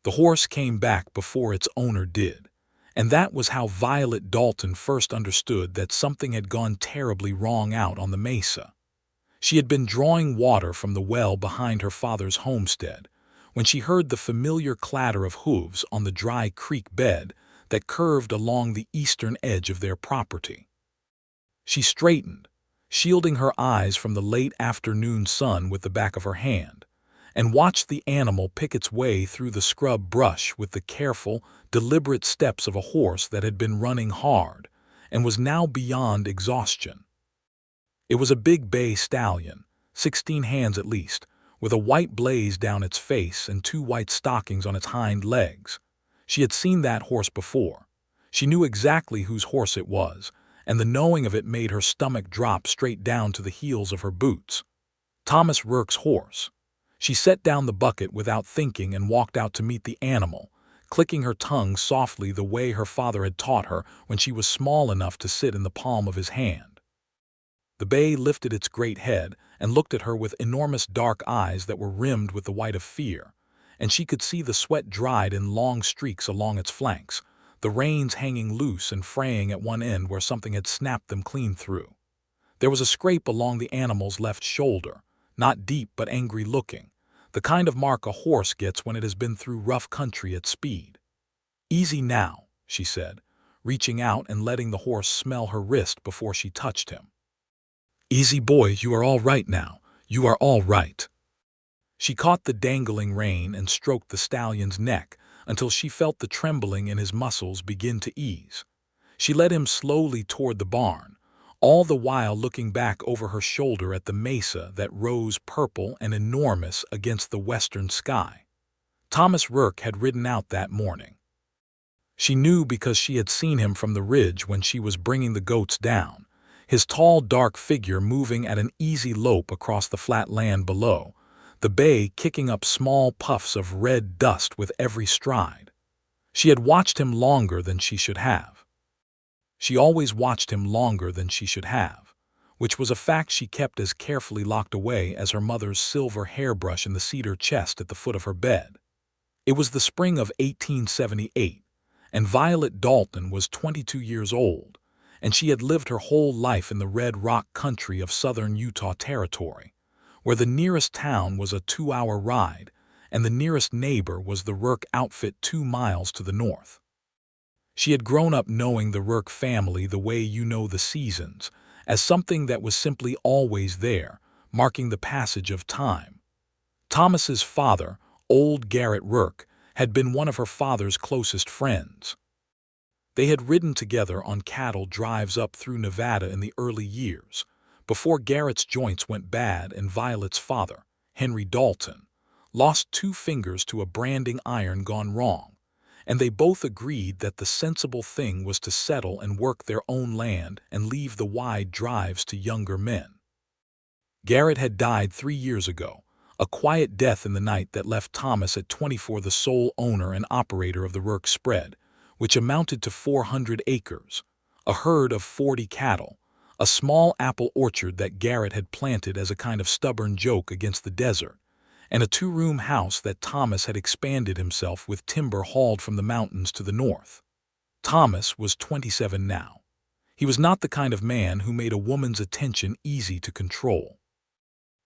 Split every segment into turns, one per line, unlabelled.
The horse came back before its owner did, and that was how Violet Dalton first understood that something had gone terribly wrong out on the mesa. She had been drawing water from the well behind her father's homestead when she heard the familiar clatter of hooves on the dry creek bed that curved along the eastern edge of their property. She straightened, shielding her eyes from the late afternoon sun with the back of her hand, and watched the animal pick its way through the scrub brush with the careful, deliberate steps of a horse that had been running hard and was now beyond exhaustion. It was a big bay stallion, 16 hands at least, with a white blaze down its face and 2 white stockings on its hind legs. She had seen that horse before. She knew exactly whose horse it was, and the knowing of it made her stomach drop straight down to the heels of her boots. Thomas Rourke's horse. She set down the bucket without thinking and walked out to meet the animal, clicking her tongue softly the way her father had taught her when she was small enough to sit in the palm of his hand. The bay lifted its great head and looked at her with enormous dark eyes that were rimmed with the white of fear, and she could see the sweat dried in long streaks along its flanks, the reins hanging loose and fraying at one end where something had snapped them clean through. There was a scrape along the animal's left shoulder, not deep but angry-looking, the kind of mark a horse gets when it has been through rough country at speed. "Easy now," she said, reaching out and letting the horse smell her wrist before she touched him. "Easy, boy, you are all right now. You are all right." She caught the dangling rein and stroked the stallion's neck until she felt the trembling in his muscles begin to ease. She led him slowly toward the barn, all the while looking back over her shoulder at the mesa that rose purple and enormous against the western sky. Thomas Rourke had ridden out that morning. She knew because she had seen him from the ridge when she was bringing the goats down, his tall, dark figure moving at an easy lope across the flat land below, the bay kicking up small puffs of red dust with every stride. She had watched him longer than she should have. She always watched him longer than she should have, which was a fact she kept as carefully locked away as her mother's silver hairbrush in the cedar chest at the foot of her bed. It was the spring of 1878, and Violet Dalton was 22 years old, and she had lived her whole life in the Red Rock country of southern Utah Territory, where the nearest town was a 2-hour ride, and the nearest neighbor was the Rourke outfit 2 miles to the north. She had grown up knowing the Rourke family the way you know the seasons, as something that was simply always there, marking the passage of time. Thomas's father, old Garrett Rourke, had been one of her father's closest friends. They had ridden together on cattle drives up through Nevada in the early years, before Garrett's joints went bad and Violet's father, Henry Dalton, lost 2 fingers to a branding iron gone wrong, and they both agreed that the sensible thing was to settle and work their own land and leave the wide drives to younger men. Garrett had died 3 years ago, a quiet death in the night that left Thomas at 24 the sole owner and operator of the Rourke spread, which amounted to 400 acres, a herd of 40 cattle, a small apple orchard that Garrett had planted as a kind of stubborn joke against the desert, and a 2-room house that Thomas had expanded himself with timber hauled from the mountains to the north. Thomas was 27 now. He was not the kind of man who made a woman's attention easy to control.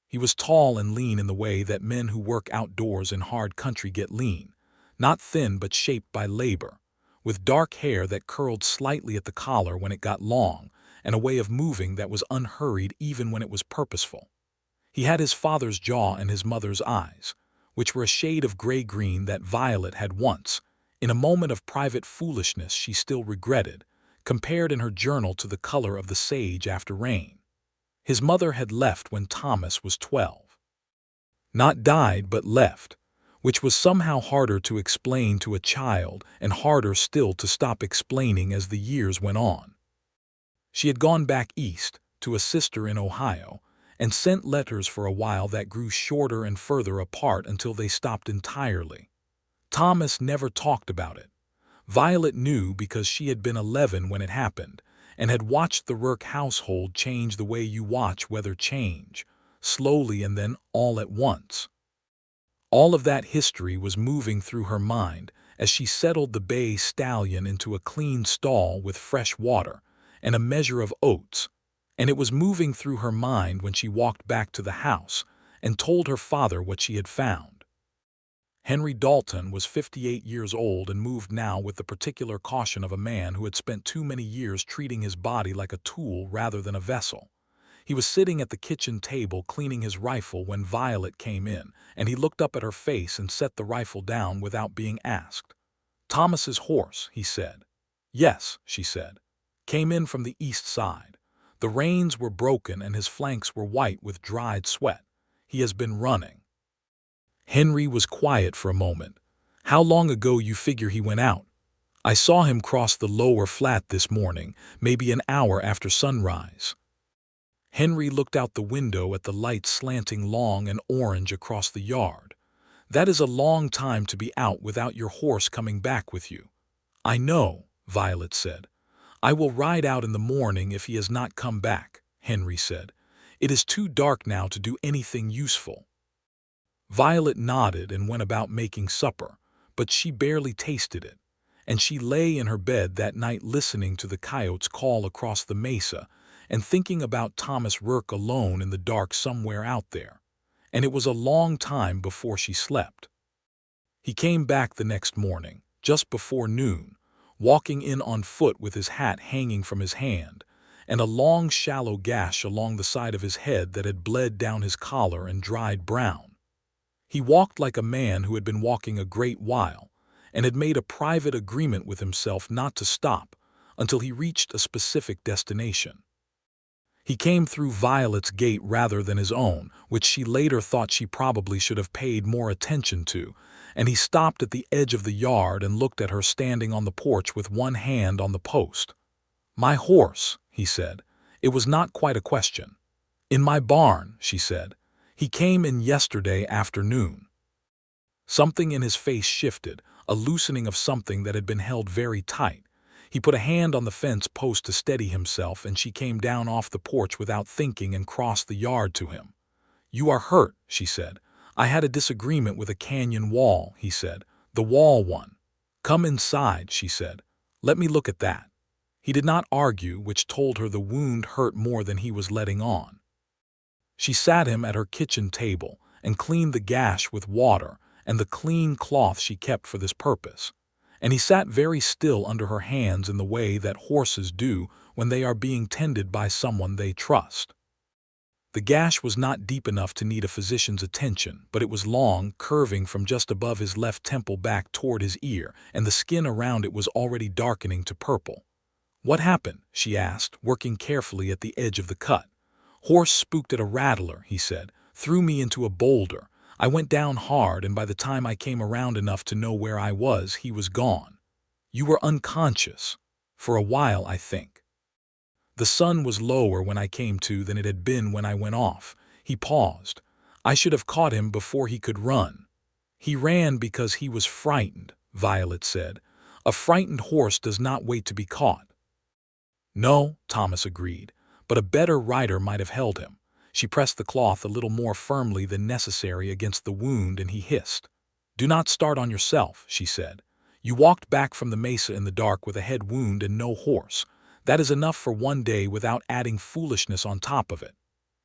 He was tall and lean in the way that men who work outdoors in hard country get lean, not thin but shaped by labor, with dark hair that curled slightly at the collar when it got long, and a way of moving that was unhurried even when it was purposeful. He had his father's jaw and his mother's eyes, which were a shade of gray-green that Violet had once, in a moment of private foolishness she still regretted, compared in her journal to the color of the sage after rain. His mother had left when Thomas was 12. Not died, but left, which was somehow harder to explain to a child and harder still to stop explaining as the years went on. She had gone back east to a sister in Ohio and sent letters for a while that grew shorter and further apart until they stopped entirely. Thomas never talked about it. Violet knew because she had been 11 when it happened and had watched the Rourke household change the way you watch weather change, slowly and then all at once. All of that history was moving through her mind as she settled the bay stallion into a clean stall with fresh water and a measure of oats, and it was moving through her mind when she walked back to the house and told her father what she had found. Henry Dalton was 58 years old and moved now with the particular caution of a man who had spent too many years treating his body like a tool rather than a vessel. He was sitting at the kitchen table cleaning his rifle when Violet came in, and he looked up at her face and set the rifle down without being asked. "Thomas's horse," he said. "Yes," she said. "Came in from the east side. The reins were broken and his flanks were white with dried sweat. He has been running." Henry was quiet for a moment. "How long ago you figure he went out?" "I saw him cross the lower flat this morning, maybe an hour after sunrise." Henry looked out the window at the light slanting long and orange across the yard. "That is a long time to be out without your horse coming back with you." "I know," Violet said. "I will ride out in the morning if he has not come back," Henry said. "It is too dark now to do anything useful." Violet nodded and went about making supper, but she barely tasted it, and she lay in her bed that night listening to the coyotes call across the mesa and thinking about Thomas Rourke alone in the dark somewhere out there. And it was a long time before she slept. He came back the next morning, just before noon, walking in on foot with his hat hanging from his hand, and a long shallow gash along the side of his head that had bled down his collar and dried brown. He walked like a man who had been walking a great while, and had made a private agreement with himself not to stop until he reached a specific destination. He came through Violet's gate rather than his own, which she later thought she probably should have paid more attention to, and he stopped at the edge of the yard and looked at her standing on the porch with one hand on the post. "My horse," he said. It was not quite a question. "In my barn," she said. "He came in yesterday afternoon." Something in his face shifted, a loosening of something that had been held very tight. He put a hand on the fence post to steady himself, and she came down off the porch without thinking and crossed the yard to him. "You are hurt," she said. "I had a disagreement with a canyon wall," he said. "The wall one." "Come inside," she said. "Let me look at that." He did not argue, which told her the wound hurt more than he was letting on. She sat him at her kitchen table and cleaned the gash with water and the clean cloth she kept for this purpose, and he sat very still under her hands in the way that horses do when they are being tended by someone they trust. The gash was not deep enough to need a physician's attention, but it was long, curving from just above his left temple back toward his ear, and the skin around it was already darkening to purple. "What happened?" she asked, working carefully at the edge of the cut. "Horse spooked at a rattler," he said. "Threw me into a boulder. I went down hard, and by the time I came around enough to know where I was, he was gone. You were unconscious. For a while, I think. The sun was lower when I came to than it had been when I went off." He paused. "I should have caught him before he could run." "He ran because he was frightened," Violet said. "A frightened horse does not wait to be caught." "No," Thomas agreed, "but a better rider might have held him." She pressed the cloth a little more firmly than necessary against the wound, and he hissed. "Do not start on yourself," she said. "You walked back from the mesa in the dark with a head wound and no horse. That is enough for one day without adding foolishness on top of it."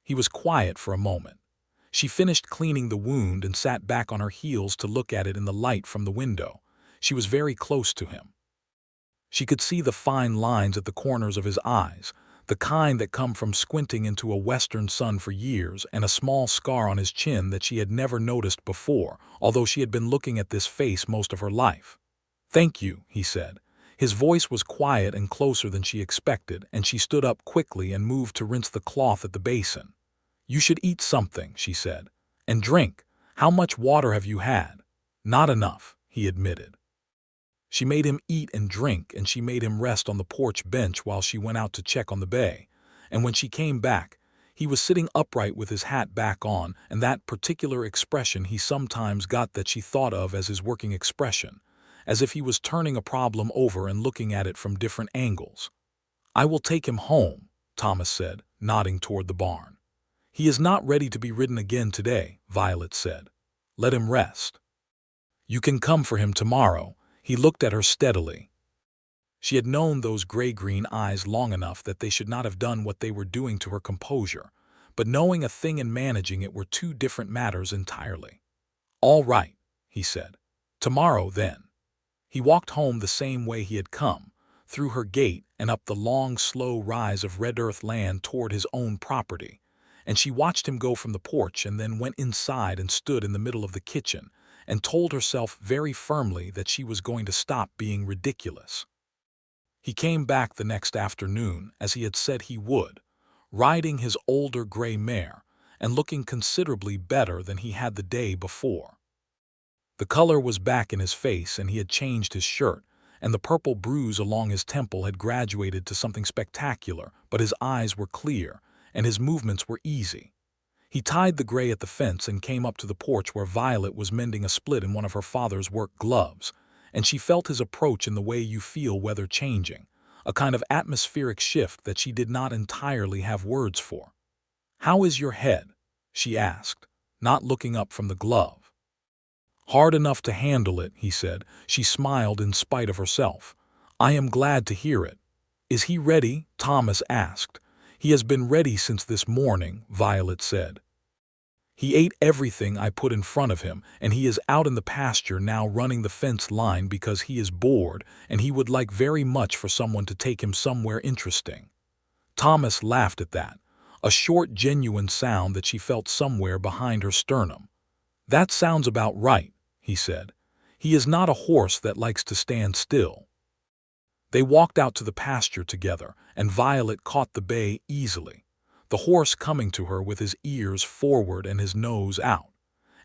He was quiet for a moment. She finished cleaning the wound and sat back on her heels to look at it in the light from the window. She was very close to him. She could see the fine lines at the corners of his eyes, the kind that come from squinting into a western sun for years, and a small scar on his chin that she had never noticed before, although she had been looking at this face most of her life. "Thank you," he said. His voice was quiet and closer than she expected, and she stood up quickly and moved to rinse the cloth at the basin. "You should eat something," she said. "And drink. How much water have you had?" "Not enough," he admitted. She made him eat and drink, and she made him rest on the porch bench while she went out to check on the bay. And when she came back, he was sitting upright with his hat back on, and that particular expression he sometimes got that she thought of as his working expression, as if he was turning a problem over and looking at it from different angles. "I will take him home," Thomas said, nodding toward the barn. "He is not ready to be ridden again today," Violet said. Let him rest. You can come for him tomorrow. He looked at her steadily. She had known those gray-green eyes long enough that they should not have done what they were doing to her composure, but knowing a thing and managing it were two different matters entirely. All right, he said. Tomorrow, then. He walked home the same way he had come, through her gate and up the long, slow rise of red earth land toward his own property, and she watched him go from the porch and then went inside and stood in the middle of the kitchen and told herself very firmly that she was going to stop being ridiculous. He came back the next afternoon, as he had said he would, riding his older gray mare and looking considerably better than he had the day before. The color was back in his face, and he had changed his shirt, and the purple bruise along his temple had graduated to something spectacular, but his eyes were clear, and his movements were easy. He tied the gray at the fence and came up to the porch where Violet was mending a split in one of her father's work gloves, and she felt his approach in the way you feel weather changing, a kind of atmospheric shift that she did not entirely have words for. "How is your head?" she asked, not looking up from the glove. "Hard enough to handle it," he said. She smiled in spite of herself. "I am glad to hear it." "Is he ready?" Thomas asked. "He has been ready since this morning," Violet said. "He ate everything I put in front of him, and he is out in the pasture now running the fence line because he is bored, and he would like very much for someone to take him somewhere interesting." Thomas laughed at that, a short, genuine sound that she felt somewhere behind her sternum. "That sounds about right," he said. "He is not a horse that likes to stand still." They walked out to the pasture together, and Violet caught the bay easily, the horse coming to her with his ears forward and his nose out,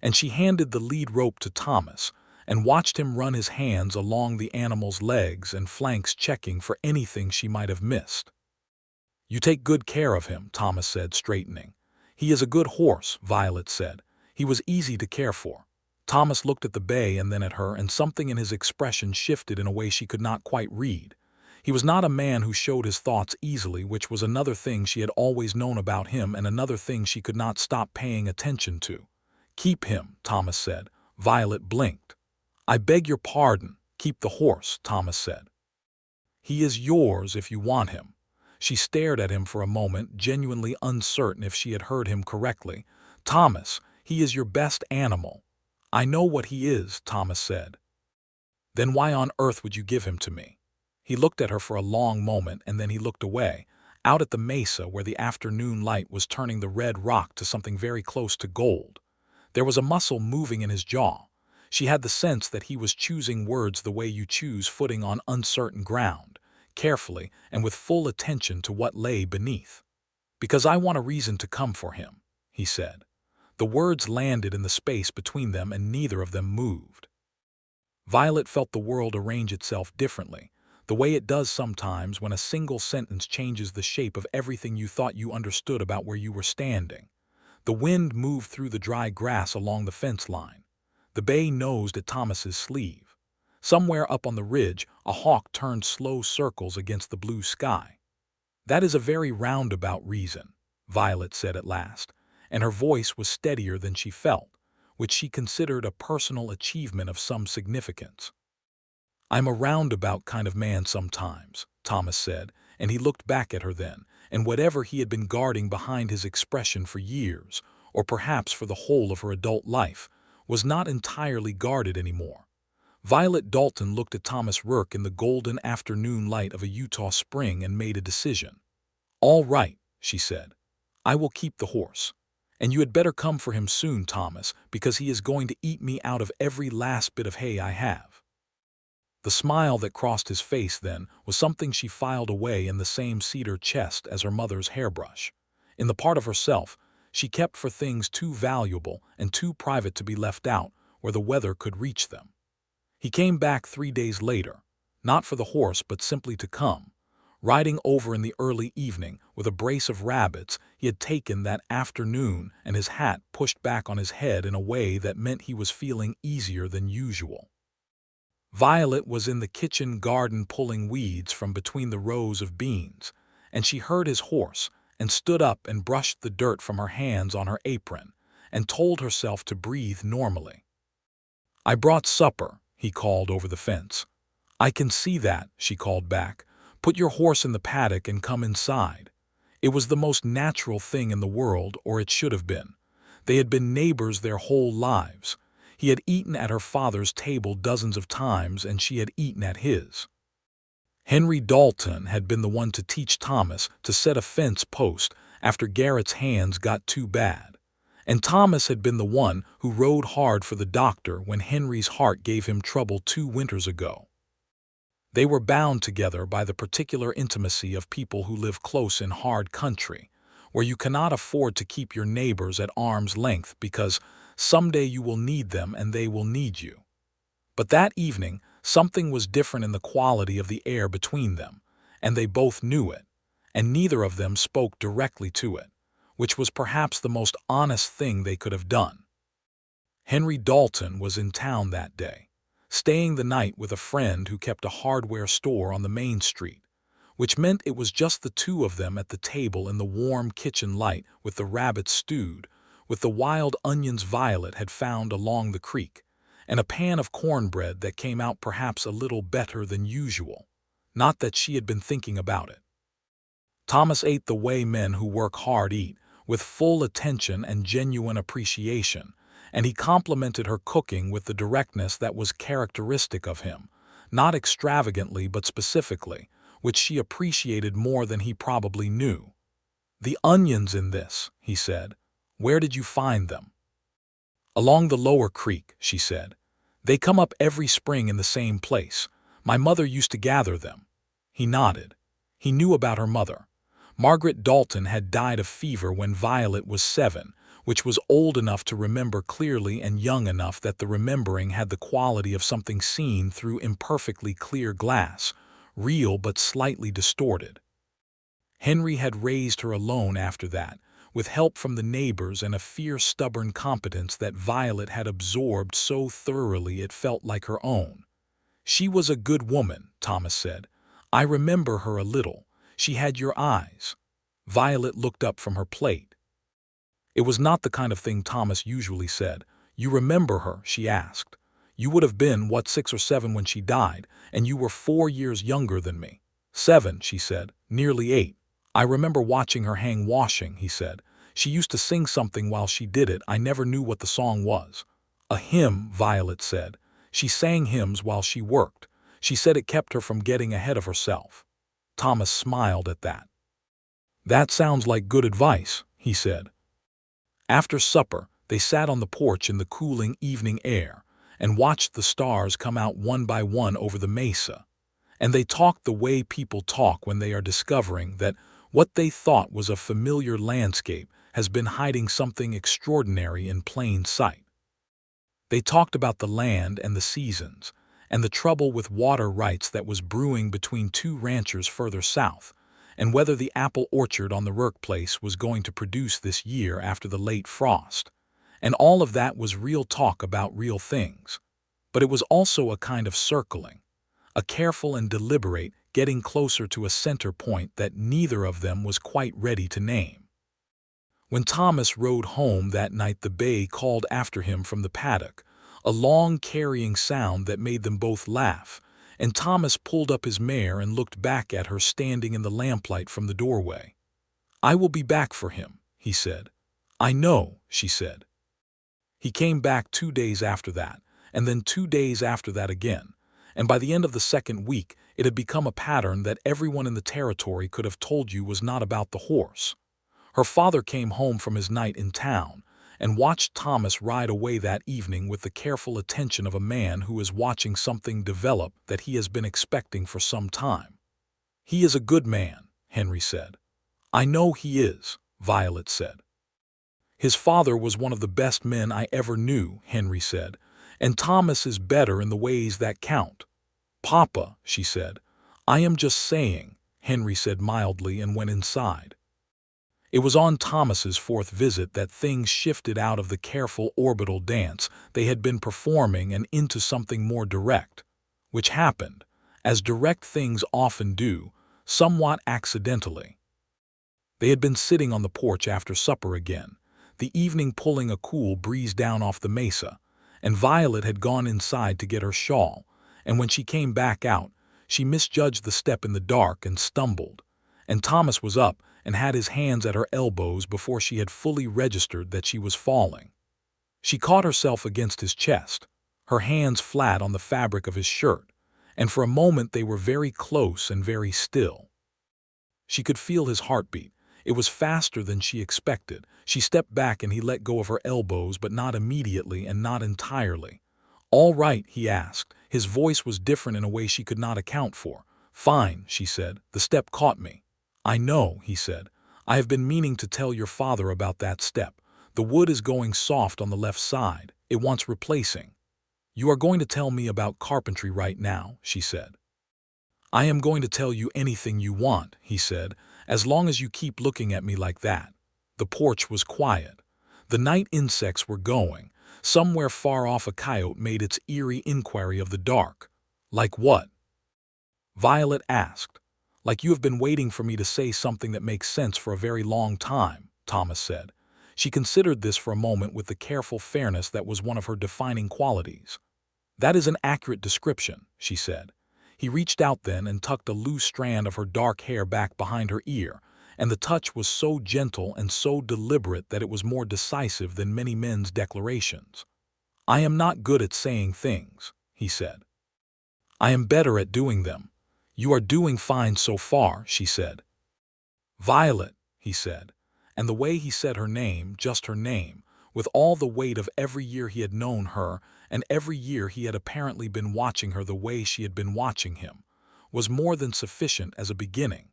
and she handed the lead rope to Thomas and watched him run his hands along the animal's legs and flanks, checking for anything she might have missed. "You take good care of him," Thomas said, straightening. "He is a good horse," Violet said. "He was easy to care for." Thomas looked at the bay and then at her, and something in his expression shifted in a way she could not quite read. He was not a man who showed his thoughts easily, which was another thing she had always known about him and another thing she could not stop paying attention to. "Keep him," Thomas said. Violet blinked. "I beg your pardon. Keep the horse," Thomas said. "He is yours if you want him." She stared at him for a moment, genuinely uncertain if she had heard him correctly. "Thomas, he is your best animal." "I know what he is," Thomas said. "Then why on earth would you give him to me?" He looked at her for a long moment, and then he looked away, out at the mesa where the afternoon light was turning the red rock to something very close to gold. There was a muscle moving in his jaw. She had the sense that he was choosing words the way you choose footing on uncertain ground, carefully and with full attention to what lay beneath. "Because I want a reason to come for him," he said. The words landed in the space between them, and neither of them moved. Violet felt the world arrange itself differently, the way it does sometimes when a single sentence changes the shape of everything you thought you understood about where you were standing. The wind moved through the dry grass along the fence line. The bay nosed at Thomas's sleeve. Somewhere up on the ridge, a hawk turned slow circles against the blue sky. "That is a very roundabout reason," Violet said at last, and her voice was steadier than she felt, which she considered a personal achievement of some significance. "I'm a roundabout kind of man sometimes," Thomas said, and he looked back at her then, and whatever he had been guarding behind his expression for years, or perhaps for the whole of her adult life, was not entirely guarded anymore. Violet Dalton looked at Thomas Rourke in the golden afternoon light of a Utah spring and made a decision. "All right," she said. "I will keep the horse. And you had better come for him soon, Thomas, because he is going to eat me out of every last bit of hay I have." The smile that crossed his face then was something she filed away in the same cedar chest as her mother's hairbrush. In the part of herself she kept for things too valuable and too private to be left out where the weather could reach them. He came back 3 days later, not for the horse but simply to come, riding over in the early evening with a brace of rabbits he had taken that afternoon and his hat pushed back on his head in a way that meant he was feeling easier than usual. Violet was in the kitchen garden pulling weeds from between the rows of beans, and she heard his horse and stood up and brushed the dirt from her hands on her apron, and told herself to breathe normally. "I brought supper," he called over the fence. "I can see that," she called back. "Put your horse in the paddock and come inside." It was the most natural thing in the world, or it should have been. They had been neighbors their whole lives. He had eaten at her father's table dozens of times, and she had eaten at his. Henry Dalton had been the one to teach Thomas to set a fence post after Garrett's hands got too bad. And Thomas had been the one who rode hard for the doctor when Henry's heart gave him trouble 2 winters ago. They were bound together by the particular intimacy of people who live close in hard country, where you cannot afford to keep your neighbors at arm's length because someday you will need them and they will need you. But that evening, something was different in the quality of the air between them, and they both knew it, and neither of them spoke directly to it, which was perhaps the most honest thing they could have done. Henry Dalton was in town that day, staying the night with a friend who kept a hardware store on the main street, which meant it was just the two of them at the table in the warm kitchen light with the rabbits stewed, with the wild onions Violet had found along the creek, and a pan of cornbread that came out perhaps a little better than usual. Not that she had been thinking about it. Thomas ate the way men who work hard eat, with full attention and genuine appreciation, and he complimented her cooking with the directness that was characteristic of him, not extravagantly but specifically, which she appreciated more than he probably knew. "The onions in this," he said. "Where did you find them?" "Along the lower creek," she said. "They come up every spring in the same place. My mother used to gather them." He nodded. He knew about her mother. Margaret Dalton had died of fever when Violet was 7, which was old enough to remember clearly and young enough that the remembering had the quality of something seen through imperfectly clear glass, real but slightly distorted. Henry had raised her alone after that, with help from the neighbors and a fierce, stubborn competence that Violet had absorbed so thoroughly it felt like her own. "She was a good woman," Thomas said. "I remember her a little. She had your eyes." Violet looked up from her plate. It was not the kind of thing Thomas usually said. "You remember her?" she asked. "You would have been, 6 or 7 when she died, and you were 4 years younger than me." "7," she said. "Nearly 8. I remember watching her hang washing," he said. "She used to sing something while she did it. I never knew what the song was." "A hymn," Violet said. "She sang hymns while she worked. She said it kept her from getting ahead of herself." Thomas smiled at that. "That sounds like good advice," he said. After supper, they sat on the porch in the cooling evening air and watched the stars come out one by one over the mesa. And they talked the way people talk when they are discovering that what they thought was a familiar landscape has been hiding something extraordinary in plain sight. They talked about the land and the seasons, and the trouble with water rights that was brewing between 2 ranchers further south, and whether the apple orchard on the Rourke place was going to produce this year after the late frost. And all of that was real talk about real things. But it was also a kind of circling, a careful and deliberate getting closer to a center point that neither of them was quite ready to name. When Thomas rode home that night, the bay called after him from the paddock, a long carrying sound that made them both laugh, and Thomas pulled up his mare and looked back at her standing in the lamplight from the doorway. "I will be back for him," he said. "I know," she said. He came back 2 days after that, and then 2 days after that again, and by the end of the second week it had become a pattern that everyone in the territory could have told you was not about the horse. Her father came home from his night in town and watched Thomas ride away that evening with the careful attention of a man who is watching something develop that he has been expecting for some time. "He is a good man," Henry said. "I know he is," Violet said. "His father was one of the best men I ever knew," Henry said, "and Thomas is better in the ways that count." "Papa," she said. "I am just saying," Henry said mildly and went inside. It was on Thomas's 4th visit that things shifted out of the careful orbital dance they had been performing and into something more direct, which happened, as direct things often do, somewhat accidentally. They had been sitting on the porch after supper again, the evening pulling a cool breeze down off the mesa, and Violet had gone inside to get her shawl, and when she came back out, she misjudged the step in the dark and stumbled, and Thomas was up and had his hands at her elbows before she had fully registered that she was falling. She caught herself against his chest, her hands flat on the fabric of his shirt, and for a moment they were very close and very still. She could feel his heartbeat. It was faster than she expected. She stepped back and he let go of her elbows, but not immediately and not entirely. "All right," he asked. His voice was different in a way she could not account for. "Fine," she said. "The step caught me." "I know," he said. "I have been meaning to tell your father about that step. The wood is going soft on the left side. It wants replacing." "You are going to tell me about carpentry right now," she said. "I am going to tell you anything you want," he said, "as long as you keep looking at me like that." The porch was quiet. The night insects were going. Somewhere far off a coyote made its eerie inquiry of the dark. "Like what?" Violet asked. "Like you have been waiting for me to say something that makes sense for a very long time," Thomas said. She considered this for a moment with the careful fairness that was one of her defining qualities. "That is an accurate description," she said. He reached out then and tucked a loose strand of her dark hair back behind her ear, and the touch was so gentle and so deliberate that it was more decisive than many men's declarations. "I am not good at saying things," he said. "I am better at doing them." "You are doing fine so far," she said. "Violet," he said, and the way he said her name, just her name, with all the weight of every year he had known her, and every year he had apparently been watching her the way she had been watching him, was more than sufficient as a beginning.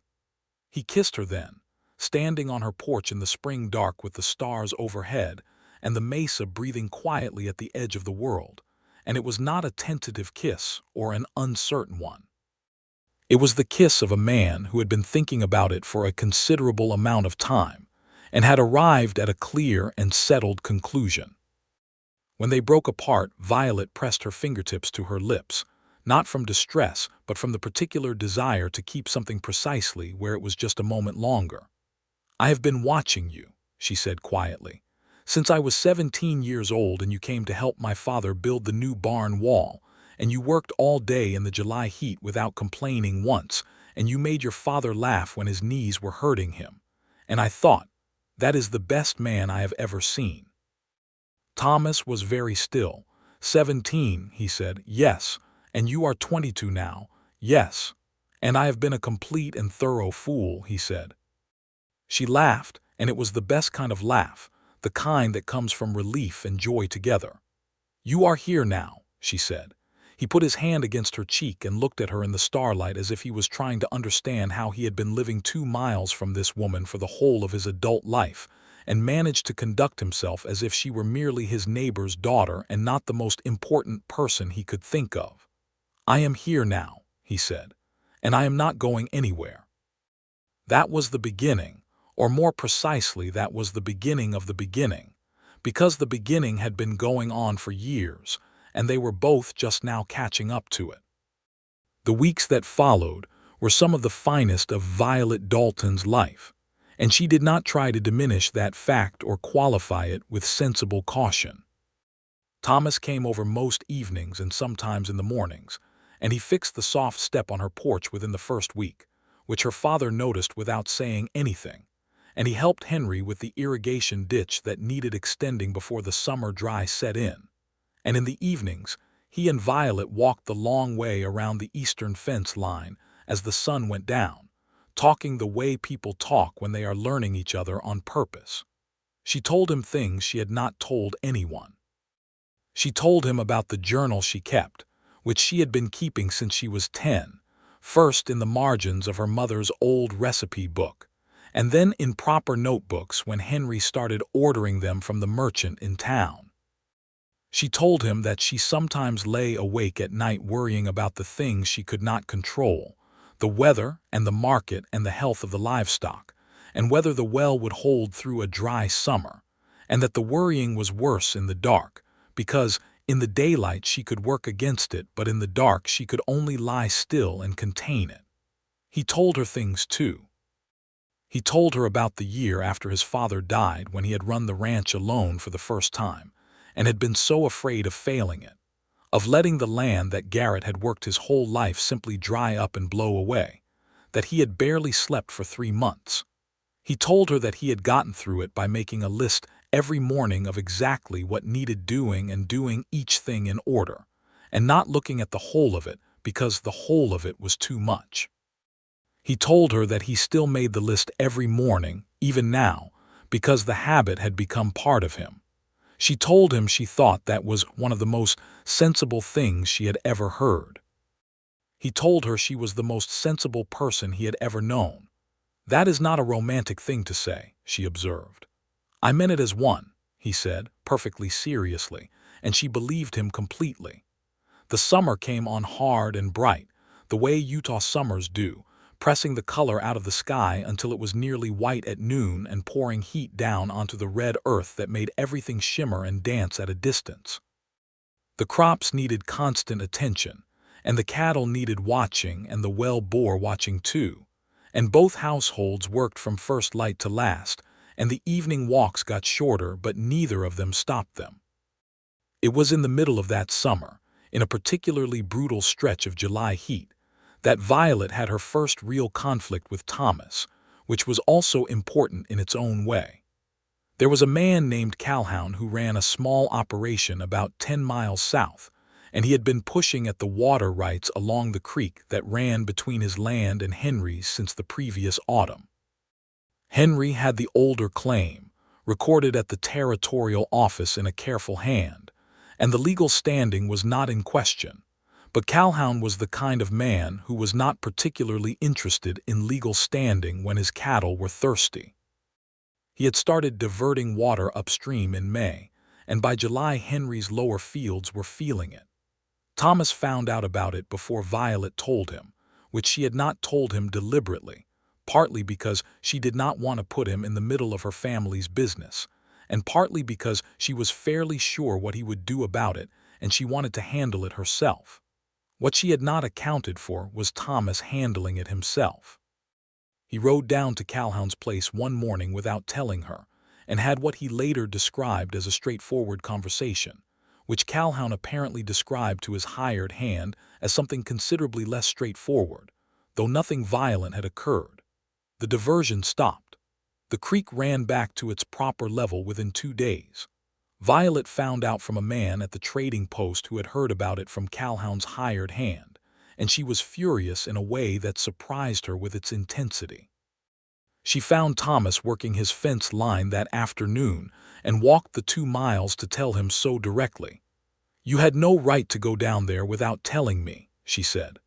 He kissed her then, standing on her porch in the spring dark with the stars overhead, and the mesa breathing quietly at the edge of the world, and it was not a tentative kiss or an uncertain one. It was the kiss of a man who had been thinking about it for a considerable amount of time, and had arrived at a clear and settled conclusion. When they broke apart, Violet pressed her fingertips to her lips, not from distress, but from the particular desire to keep something precisely where it was just a moment longer. "I have been watching you," she said quietly, "since I was 17 years old and you came to help my father build the new barn wall, and you worked all day in the July heat without complaining once, and you made your father laugh when his knees were hurting him. And I thought, that is the best man I have ever seen." Thomas was very still. "17, he said. "Yes. And you are 22 now." "Yes. And I have been a complete and thorough fool," he said. She laughed, and it was the best kind of laugh, the kind that comes from relief and joy together. "You are here now," she said. He put his hand against her cheek and looked at her in the starlight as if he was trying to understand how he had been living 2 miles from this woman for the whole of his adult life, and managed to conduct himself as if she were merely his neighbor's daughter and not the most important person he could think of. "I am here now," he said, "and I am not going anywhere." That was the beginning, or more precisely, that was the beginning of the beginning, because the beginning had been going on for years, and they were both just now catching up to it. The weeks that followed were some of the finest of Violet Dalton's life, and she did not try to diminish that fact or qualify it with sensible caution. Thomas came over most evenings and sometimes in the mornings, and he fixed the soft step on her porch within the first week, which her father noticed without saying anything, and he helped Henry with the irrigation ditch that needed extending before the summer dry set in. And in the evenings, he and Violet walked the long way around the eastern fence line as the sun went down, talking the way people talk when they are learning each other on purpose. She told him things she had not told anyone. She told him about the journal she kept, which she had been keeping since she was 10, first in the margins of her mother's old recipe book, and then in proper notebooks when Henry started ordering them from the merchant in town. She told him that she sometimes lay awake at night worrying about the things she could not control, the weather and the market and the health of the livestock, and whether the well would hold through a dry summer, and that the worrying was worse in the dark, because in the daylight she could work against it, but in the dark she could only lie still and contain it. He told her things too. He told her about the year after his father died, when he had run the ranch alone for the first time, and had been so afraid of failing it, of letting the land that Garrett had worked his whole life simply dry up and blow away, that he had barely slept for 3 months. He told her that he had gotten through it by making a list every morning of exactly what needed doing and doing each thing in order, and not looking at the whole of it because the whole of it was too much. He told her that he still made the list every morning, even now, because the habit had become part of him. She told him she thought that was one of the most sensible things she had ever heard. He told her she was the most sensible person he had ever known. "That is not a romantic thing to say," she observed. "I meant it as one," he said, perfectly seriously, and she believed him completely. The summer came on hard and bright, the way Utah summers do, pressing the color out of the sky until it was nearly white at noon and pouring heat down onto the red earth that made everything shimmer and dance at a distance. The crops needed constant attention, and the cattle needed watching, and the well bore watching too, and both households worked from first light to last, and the evening walks got shorter, but neither of them stopped them. It was in the middle of that summer, in a particularly brutal stretch of July heat, that Violet had her first real conflict with Thomas, which was also important in its own way. There was a man named Calhoun who ran a small operation about 10 miles south, and he had been pushing at the water rights along the creek that ran between his land and Henry's since the previous autumn. Henry had the older claim, recorded at the territorial office in a careful hand, and the legal standing was not in question. But Calhoun was the kind of man who was not particularly interested in legal standing when his cattle were thirsty. He had started diverting water upstream in May, and by July Henry's lower fields were feeling it. Thomas found out about it before Violet told him, which she had not told him deliberately, partly because she did not want to put him in the middle of her family's business, and partly because she was fairly sure what he would do about it, and she wanted to handle it herself. What she had not accounted for was Thomas handling it himself. He rode down to Calhoun's place one morning without telling her, and had what he later described as a straightforward conversation, which Calhoun apparently described to his hired hand as something considerably less straightforward, though nothing violent had occurred. The diversion stopped. The creek ran back to its proper level within 2 days. Violet found out from a man at the trading post who had heard about it from Calhoun's hired hand, and she was furious in a way that surprised her with its intensity. She found Thomas working his fence line that afternoon and walked the 2 miles to tell him so directly. "You had no right to go down there without telling me," she said.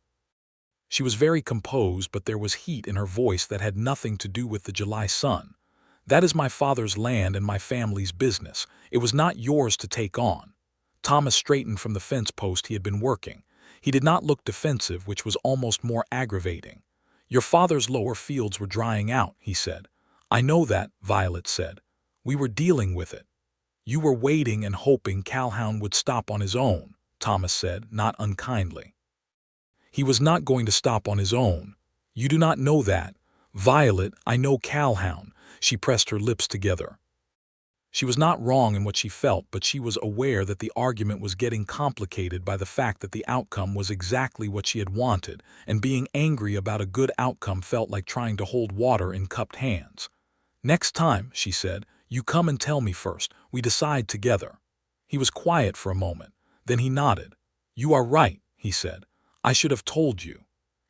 She was very composed, but there was heat in her voice that had nothing to do with the July sun. "That is my father's land and my family's business. It was not yours to take on." Thomas straightened from the fence post he had been working. He did not look defensive, which was almost more aggravating. "Your father's lower fields were drying out," he said. "I know that," Violet said. "We were dealing with it." "You were waiting and hoping Calhoun would stop on his own," Thomas said, not unkindly. "He was not going to stop on his own. You do not know that. Violet, I know Calhoun." She pressed her lips together. She was not wrong in what she felt, but she was aware that the argument was getting complicated by the fact that the outcome was exactly what she had wanted, and being angry about a good outcome felt like trying to hold water in cupped hands. "Next time," she said, "you come and tell me first. We decide together." He was quiet for a moment. Then he nodded. "You are right," he said. "I should have told you."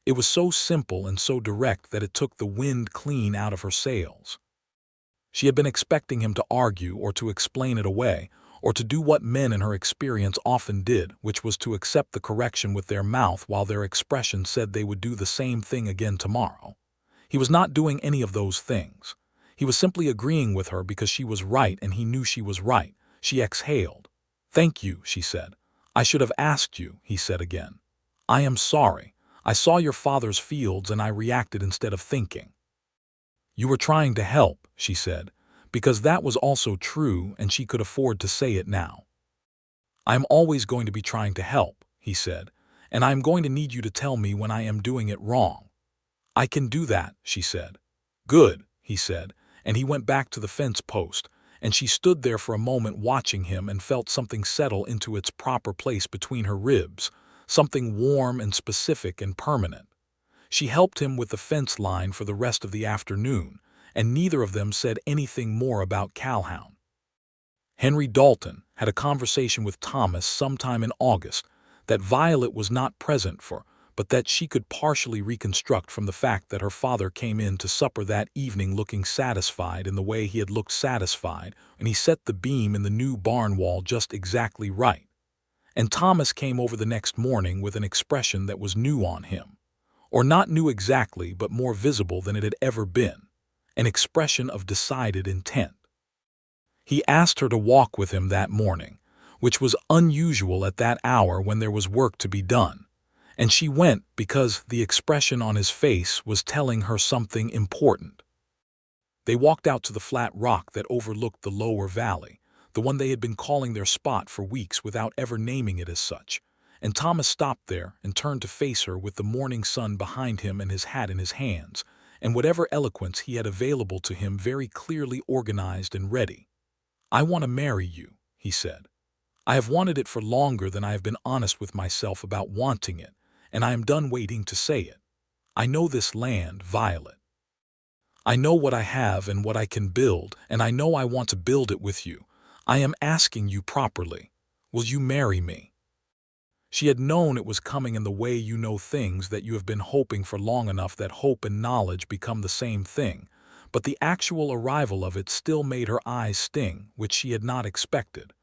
It was so simple and so direct that it took the wind clean out of her sails. She had been expecting him to argue or to explain it away, or to do what men in her experience often did, which was to accept the correction with their mouth while their expression said they would do the same thing again tomorrow. He was not doing any of those things. He was simply agreeing with her because she was right and he knew she was right. She exhaled. "Thank you," she said. "I should have asked you," he said again. "I am sorry. I saw your father's fields and I reacted instead of thinking." "You were trying to help," she said, because that was also true and she could afford to say it now. "I am always going to be trying to help," he said, "and I am going to need you to tell me when I am doing it wrong." "I can do that," she said. "Good," he said, and he went back to the fence post, and she stood there for a moment watching him and felt something settle into its proper place between her ribs, something warm and specific and permanent. She helped him with the fence line for the rest of the afternoon, and neither of them said anything more about Calhoun. Henry Dalton had a conversation with Thomas sometime in August that Violet was not present for, but that she could partially reconstruct from the fact that her father came in to supper that evening looking satisfied in the way he had looked satisfied when he set the beam in the new barn wall just exactly right. And Thomas came over the next morning with an expression that was new on him, or not new exactly but more visible than it had ever been, an expression of decided intent. He asked her to walk with him that morning, which was unusual at that hour when there was work to be done, and she went because the expression on his face was telling her something important. They walked out to the flat rock that overlooked the lower valley, the one they had been calling their spot for weeks without ever naming it as such, and Thomas stopped there and turned to face her with the morning sun behind him and his hat in his hands, and whatever eloquence he had available to him very clearly organized and ready. "I want to marry you," he said. "I have wanted it for longer than I have been honest with myself about wanting it, and I am done waiting to say it. I know this land, Violet. I know what I have and what I can build, and I know I want to build it with you. I am asking you properly. Will you marry me?" She had known it was coming in the way you know things that you have been hoping for long enough that hope and knowledge become the same thing, but the actual arrival of it still made her eyes sting, which she had not expected.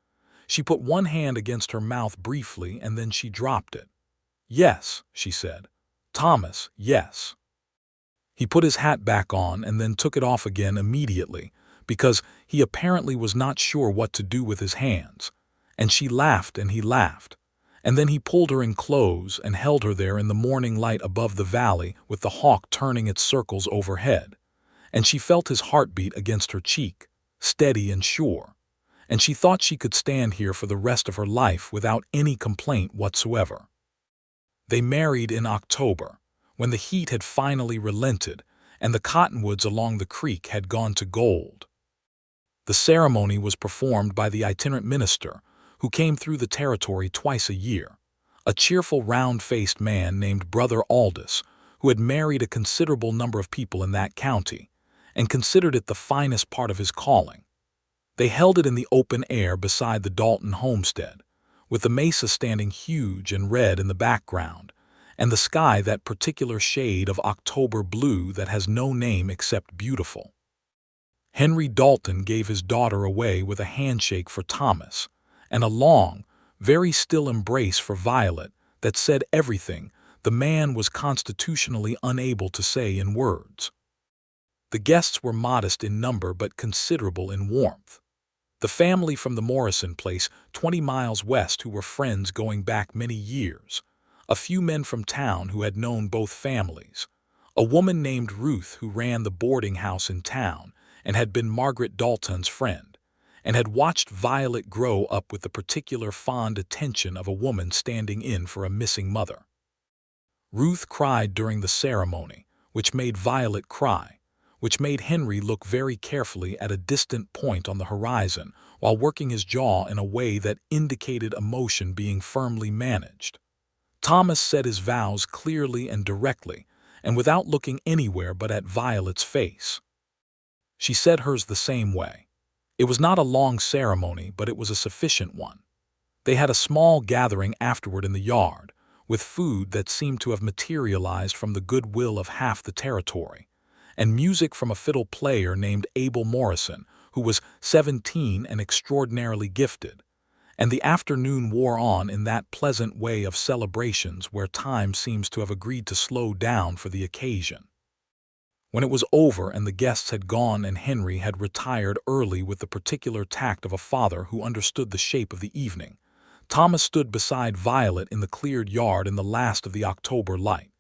She put one hand against her mouth briefly and then she dropped it. "Yes," she said. "Thomas, yes." He put his hat back on and then took it off again immediately, because he apparently was not sure what to do with his hands. And she laughed and he laughed. And then he pulled her in close and held her there in the morning light above the valley with the hawk turning its circles overhead. And she felt his heartbeat against her cheek, steady and sure. And she thought she could stand here for the rest of her life without any complaint whatsoever. They married in October, when the heat had finally relented and the cottonwoods along the creek had gone to gold. The ceremony was performed by the itinerant minister, who came through the territory twice a year, a cheerful round-faced man named Brother Aldous, who had married a considerable number of people in that county, and considered it the finest part of his calling. They held it in the open air beside the Dalton homestead, with the mesa standing huge and red in the background, and the sky that particular shade of October blue that has no name except beautiful. Henry Dalton gave his daughter away with a handshake for Thomas, and a long, very still embrace for Violet that said everything the man was constitutionally unable to say in words. The guests were modest in number but considerable in warmth. The family from the Morrison place, 20 miles west, who were friends going back many years, a few men from town who had known both families, a woman named Ruth who ran the boarding house in town and had been Margaret Dalton's friend, and had watched Violet grow up with the particular fond attention of a woman standing in for a missing mother. Ruth cried during the ceremony, which made Violet cry, which made Henry look very carefully at a distant point on the horizon while working his jaw in a way that indicated emotion being firmly managed. Thomas said his vows clearly and directly, and without looking anywhere but at Violet's face. She said hers the same way. It was not a long ceremony, but it was a sufficient one. They had a small gathering afterward in the yard, with food that seemed to have materialized from the goodwill of half the territory, and music from a fiddle player named Abel Morrison, who was 17 and extraordinarily gifted. And the afternoon wore on in that pleasant way of celebrations where time seems to have agreed to slow down for the occasion. When it was over and the guests had gone and Henry had retired early with the particular tact of a father who understood the shape of the evening, Thomas stood beside Violet in the cleared yard in the last of the October light,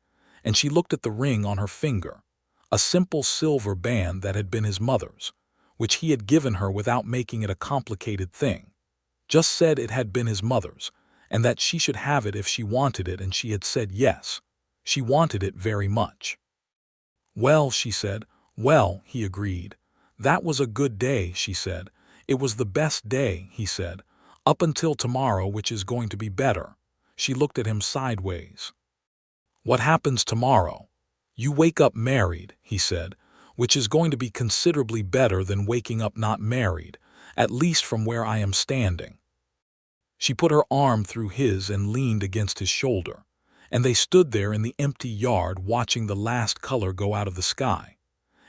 and she looked at the ring on her finger, a simple silver band that had been his mother's, which he had given her without making it a complicated thing, just said it had been his mother's, and that she should have it if she wanted it, and she had said yes, she wanted it very much. "Well," she said, Well, he agreed. That was a good day, she said. It was the best day, he said. Up until tomorrow, which is going to be better. She looked at him sideways. What happens tomorrow? You wake up married, he said, which is going to be considerably better than waking up not married, at least from where I am standing. She put her arm through his and leaned against his shoulder, and they stood there in the empty yard watching the last color go out of the sky.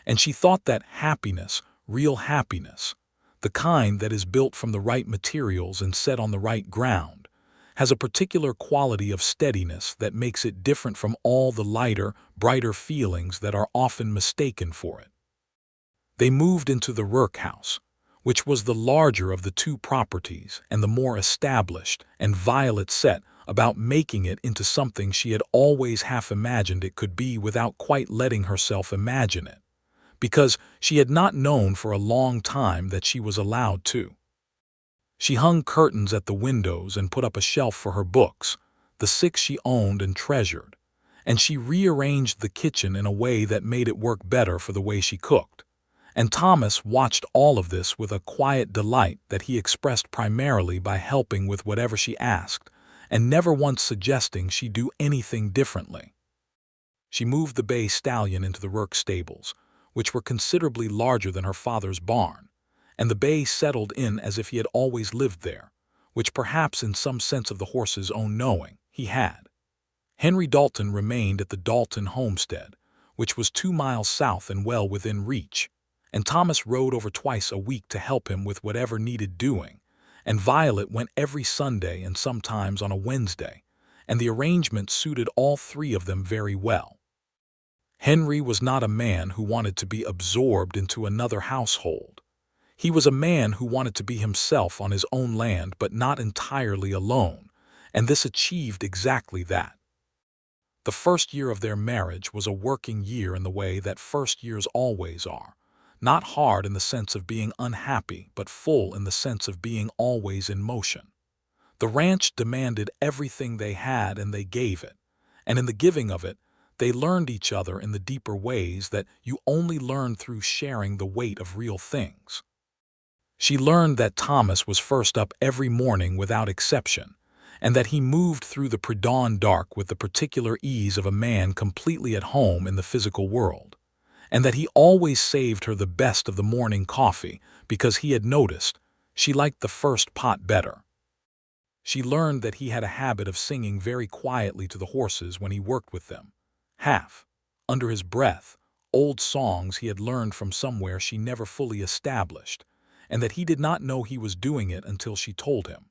And she thought that happiness, real happiness, the kind that is built from the right materials and set on the right ground, has a particular quality of steadiness that makes it different from all the lighter, brighter feelings that are often mistaken for it. They moved into the Rourke house, which was the larger of the two properties and the more established, and Violet set about making it into something she had always half imagined it could be without quite letting herself imagine it, because she had not known for a long time that she was allowed to. She hung curtains at the windows and put up a shelf for her books, the 6 she owned and treasured, and she rearranged the kitchen in a way that made it work better for the way she cooked. And Thomas watched all of this with a quiet delight that he expressed primarily by helping with whatever she asked, and never once suggesting she do anything differently. She moved the bay stallion into the Rourke stables, which were considerably larger than her father's barn, and the bay settled in as if he had always lived there, which perhaps in some sense of the horse's own knowing, he had. Henry Dalton remained at the Dalton homestead, which was 2 miles south and well within reach, and Thomas rode over twice a week to help him with whatever needed doing, and Violet went every Sunday and sometimes on a Wednesday, and the arrangement suited all 3 of them very well. Henry was not a man who wanted to be absorbed into another household. He was a man who wanted to be himself on his own land but not entirely alone, and this achieved exactly that. The first year of their marriage was a working year in the way that first years always are, not hard in the sense of being unhappy but full in the sense of being always in motion. The ranch demanded everything they had and they gave it, and in the giving of it, they learned each other in the deeper ways that you only learn through sharing the weight of real things. She learned that Thomas was first up every morning without exception, and that he moved through the pre-dawn dark with the particular ease of a man completely at home in the physical world, and that he always saved her the best of the morning coffee because he had noticed she liked the first pot better. She learned that he had a habit of singing very quietly to the horses when he worked with them, half, under his breath, old songs he had learned from somewhere she never fully established, and that he did not know he was doing it until she told him.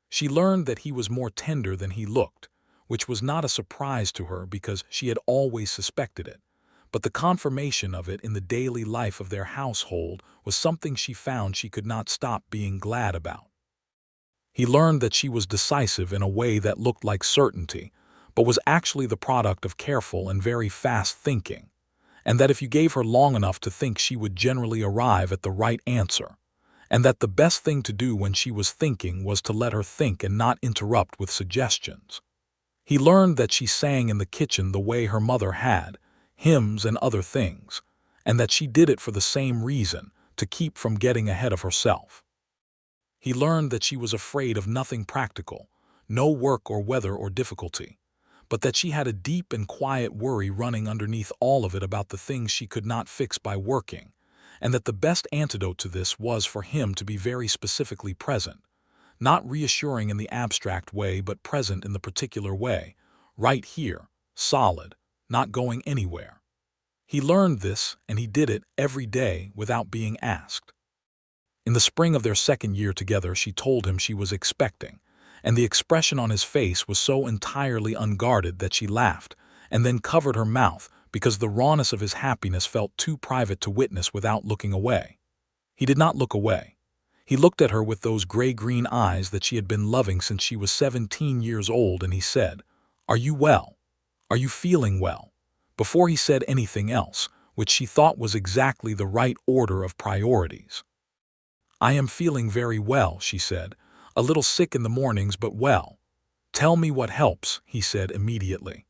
She learned that he was more tender than he looked, which was not a surprise to her because she had always suspected it, but the confirmation of it in the daily life of their household was something she found she could not stop being glad about. He learned that she was decisive in a way that looked like certainty, but was actually the product of careful and very fast thinking, and that if you gave her long enough to think she would generally arrive at the right answer, and that the best thing to do when she was thinking was to let her think and not interrupt with suggestions. He learned that she sang in the kitchen the way her mother had, hymns and other things, and that she did it for the same reason, to keep from getting ahead of herself. He learned that she was afraid of nothing practical, no work or weather or difficulty, but that she had a deep and quiet worry running underneath all of it about the things she could not fix by working, and that the best antidote to this was for him to be very specifically present, not reassuring in the abstract way but present in the particular way, right here, solid, not going anywhere. He learned this, and he did it every day without being asked. In the spring of their second year together, she told him she was expecting, and the expression on his face was so entirely unguarded that she laughed, and then covered her mouth because the rawness of his happiness felt too private to witness without looking away. He did not look away. He looked at her with those gray-green eyes that she had been loving since she was 17 years old, and he said, "Are you well? Are you feeling well?" before he said anything else, which she thought was exactly the right order of priorities. "I am feeling very well," she said, "a little sick in the mornings but well." "Tell me what helps," he said immediately.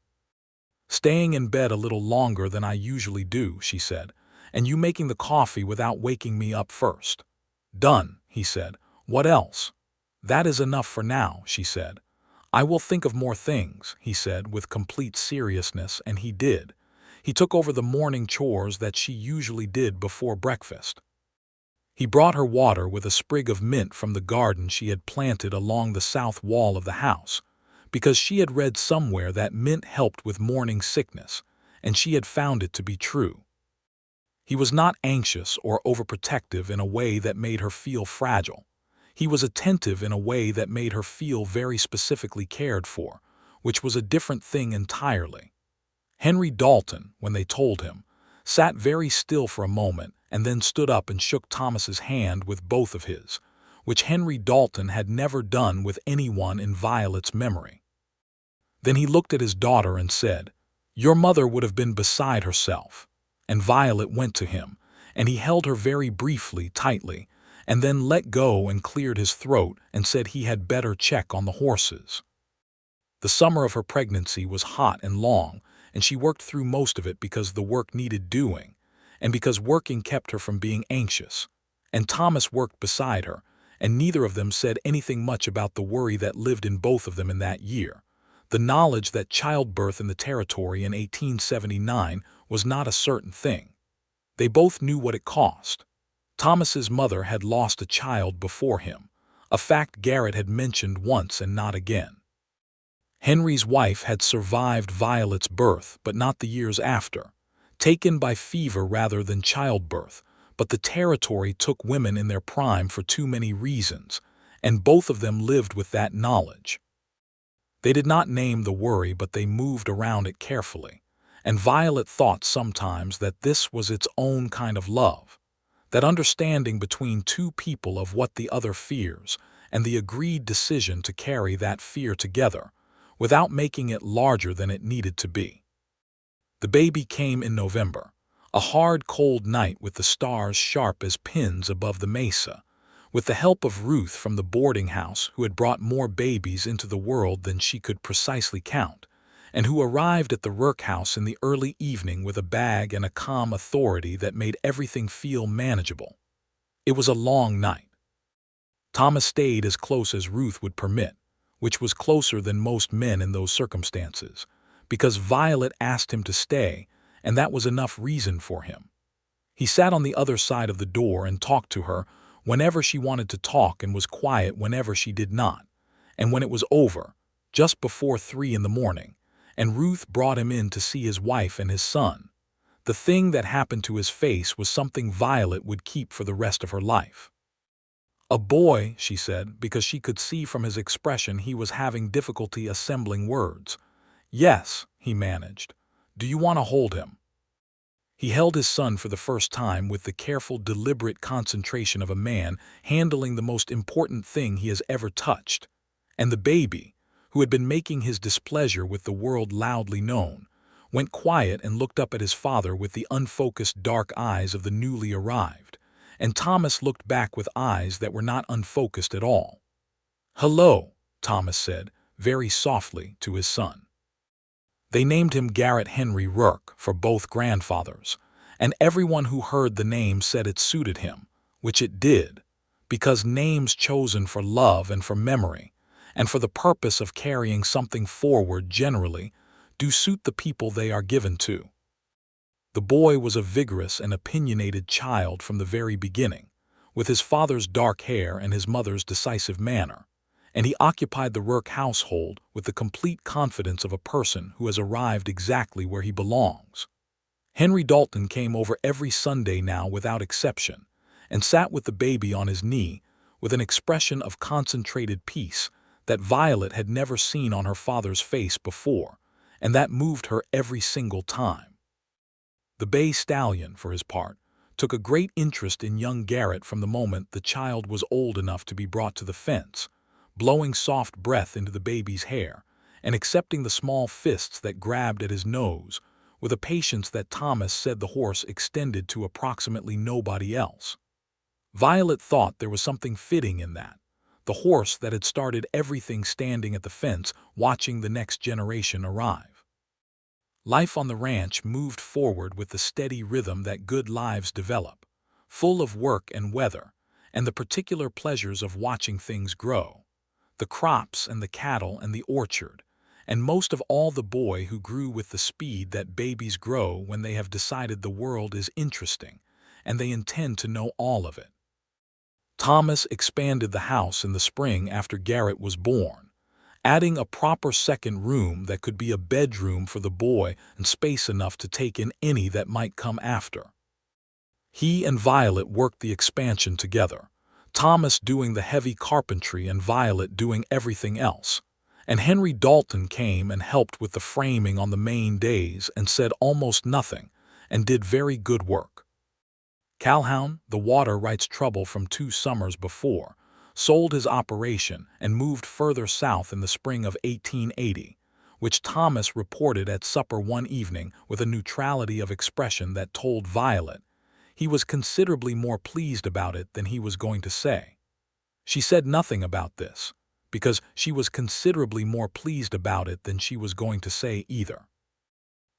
"Staying in bed a little longer than I usually do," she said, and you making the coffee without waking me up first." "Done," he said. "What else?" "That is enough for now," she said. "I will think of more things," he said with complete seriousness, and he did. He took over the morning chores that she usually did before breakfast. He brought her water with a sprig of mint from the garden she had planted along the south wall of the house, because she had read somewhere that mint helped with morning sickness, and she had found it to be true. He was not anxious or overprotective in a way that made her feel fragile. He was attentive in a way that made her feel very specifically cared for, which was a different thing entirely. Henry Dalton, when they told him, sat very still for a moment and then stood up and shook Thomas's hand with both of his, which Henry Dalton had never done with anyone in Violet's memory. Then he looked at his daughter and said, "Your mother would have been beside herself." And Violet went to him, and he held her very briefly, tightly, and then let go and cleared his throat and said he had better check on the horses. The summer of her pregnancy was hot and long, and she worked through most of it because the work needed doing, and because working kept her from being anxious. And Thomas worked beside her, and neither of them said anything much about the worry that lived in both of them in that year. The knowledge that childbirth in the territory in 1879 was not a certain thing. They both knew what it cost. Thomas's mother had lost a child before him, a fact Garrett had mentioned once and not again. Henry's wife had survived Violet's birth, but not the years after, taken by fever rather than childbirth, but the territory took women in their prime for too many reasons, and both of them lived with that knowledge. They did not name the worry, but they moved around it carefully, and Violet thought sometimes that this was its own kind of love, that understanding between two people of what the other fears, and the agreed decision to carry that fear together, without making it larger than it needed to be. The baby came in November, a hard, cold night with the stars sharp as pins above the mesa, with the help of Ruth from the boarding house, who had brought more babies into the world than she could precisely count, and who arrived at the Rourke house in the early evening with a bag and a calm authority that made everything feel manageable. It was a long night. Thomas stayed as close as Ruth would permit, which was closer than most men in those circumstances, because Violet asked him to stay, and that was enough reason for him. He sat on the other side of the door and talked to her whenever she wanted to talk and was quiet whenever she did not, and when it was over, just before 3 in the morning, and Ruth brought him in to see his wife and his son, the thing that happened to his face was something Violet would keep for the rest of her life. "A boy," she said, because she could see from his expression he was having difficulty assembling words. "Yes," he managed. "Do you want to hold him?" He held his son for the first time with the careful, deliberate concentration of a man handling the most important thing he has ever touched. And the baby, who had been making his displeasure with the world loudly known, went quiet and looked up at his father with the unfocused dark eyes of the newly arrived, and Thomas looked back with eyes that were not unfocused at all. "Hello," Thomas said, very softly, to his son. They named him Garrett Henry Rourke for both grandfathers, and everyone who heard the name said it suited him, which it did, because names chosen for love and for memory, and for the purpose of carrying something forward generally, do suit the people they are given to. The boy was a vigorous and opinionated child from the very beginning, with his father's dark hair and his mother's decisive manner, and he occupied the Rourke household with the complete confidence of a person who has arrived exactly where he belongs. Henry Dalton came over every Sunday now without exception, and sat with the baby on his knee with an expression of concentrated peace that Violet had never seen on her father's face before, and that moved her every single time. The bay stallion, for his part, took a great interest in young Garrett from the moment the child was old enough to be brought to the fence, blowing soft breath into the baby's hair, and accepting the small fists that grabbed at his nose, with a patience that Thomas said the horse extended to approximately nobody else. Violet thought there was something fitting in that, the horse that had started everything standing at the fence watching the next generation arrive. Life on the ranch moved forward with the steady rhythm that good lives develop, full of work and weather, and the particular pleasures of watching things grow. The crops and the cattle and the orchard, and most of all the boy who grew with the speed that babies grow when they have decided the world is interesting, and they intend to know all of it. Thomas expanded the house in the spring after Garrett was born, adding a proper second room that could be a bedroom for the boy and space enough to take in any that might come after. He and Violet worked the expansion together, Thomas doing the heavy carpentry and Violet doing everything else. And Henry Dalton came and helped with the framing on the main days and said almost nothing, and did very good work. Calhoun, the water rights trouble from 2 summers before, sold his operation and moved further south in the spring of 1880, which Thomas reported at supper one evening with a neutrality of expression that told Violet he was considerably more pleased about it than he was going to say. She said nothing about this, because she was considerably more pleased about it than she was going to say either.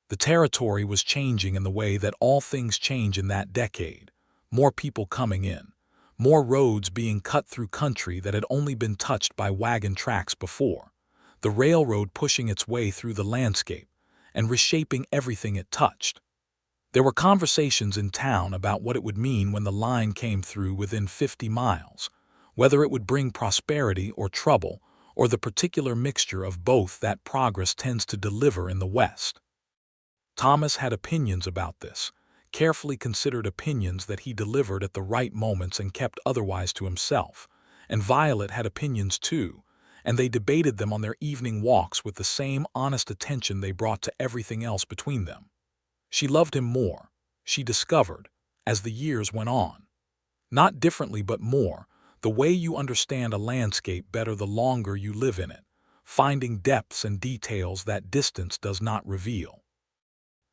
The territory was changing in the way that all things change in that decade, more people coming in, more roads being cut through country that had only been touched by wagon tracks before, the railroad pushing its way through the landscape and reshaping everything it touched. There were conversations in town about what it would mean when the line came through within 50 miles, whether it would bring prosperity or trouble, or the particular mixture of both that progress tends to deliver in the West. Thomas had opinions about this, carefully considered opinions that he delivered at the right moments and kept otherwise to himself, and Violet had opinions too, and they debated them on their evening walks with the same honest attention they brought to everything else between them. She loved him more, she discovered, as the years went on. Not differently but more, the way you understand a landscape better the longer you live in it, finding depths and details that distance does not reveal.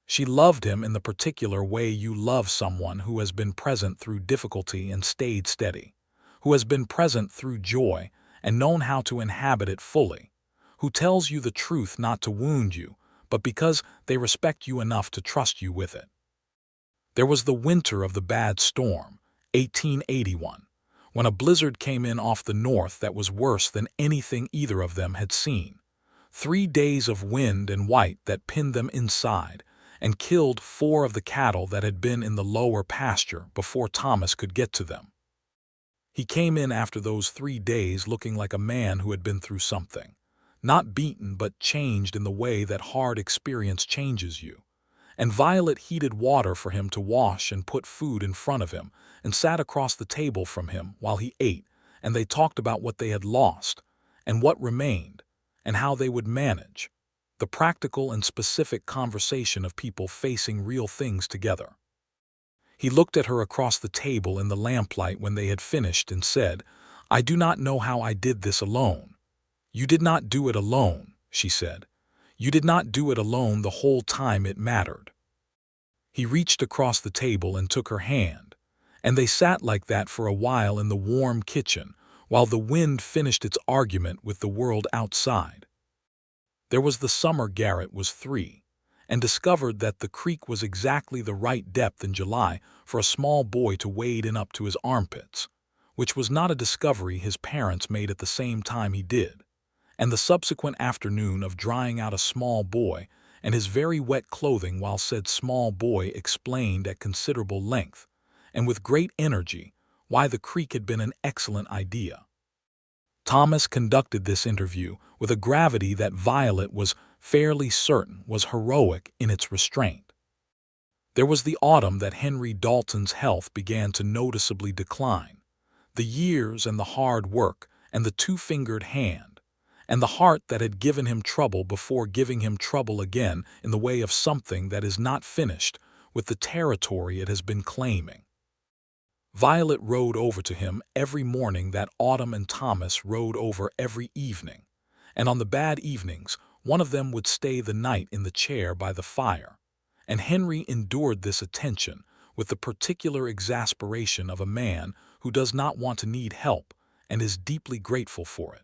She loved him in the particular way you love someone who has been present through difficulty and stayed steady, who has been present through joy and known how to inhabit it fully, who tells you the truth not to wound you, but because they respect you enough to trust you with it. There was the winter of the bad storm, 1881, when a blizzard came in off the north that was worse than anything either of them had seen. 3 days of wind and white that pinned them inside and killed 4 of the cattle that had been in the lower pasture before Thomas could get to them. He came in after those 3 days looking like a man who had been through something, not beaten but changed in the way that hard experience changes you. And Violet heated water for him to wash and put food in front of him and sat across the table from him while he ate, and they talked about what they had lost and what remained and how they would manage, the practical and specific conversation of people facing real things together. He looked at her across the table in the lamplight when they had finished and said, "I do not know how I did this alone." "You did not do it alone," she said. "You did not do it alone the whole time it mattered." He reached across the table and took her hand, and they sat like that for a while in the warm kitchen while the wind finished its argument with the world outside. There was the summer Garrett was 3, and discovered that the creek was exactly the right depth in July for a small boy to wade in up to his armpits, which was not a discovery his parents made at the same time he did. And the subsequent afternoon of drying out a small boy and his very wet clothing while said small boy explained at considerable length, and with great energy, why the creek had been an excellent idea. Thomas conducted this interview with a gravity that Violet was fairly certain was heroic in its restraint. There was the autumn that Henry Dalton's health began to noticeably decline, the years and the hard work and the 2-fingered hand, and the heart that had given him trouble before giving him trouble again in the way of something that is not finished with the territory it has been claiming. Violet rode over to him every morning that autumn and Thomas rode over every evening, and on the bad evenings one of them would stay the night in the chair by the fire, and Henry endured this attention with the particular exasperation of a man who does not want to need help and is deeply grateful for it.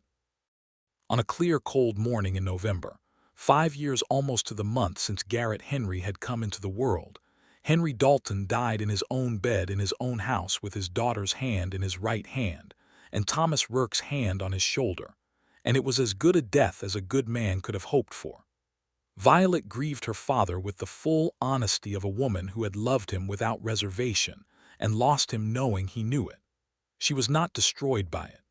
On a clear, cold morning in November, 5 years almost to the month since Garrett Henry had come into the world. Henry Dalton died in his own bed in his own house with his daughter's hand in his right hand, and Thomas Rourke's hand on his shoulder, and it was as good a death as a good man could have hoped for. Violet grieved her father with the full honesty of a woman who had loved him without reservation and lost him knowing he knew it. She was not destroyed by it.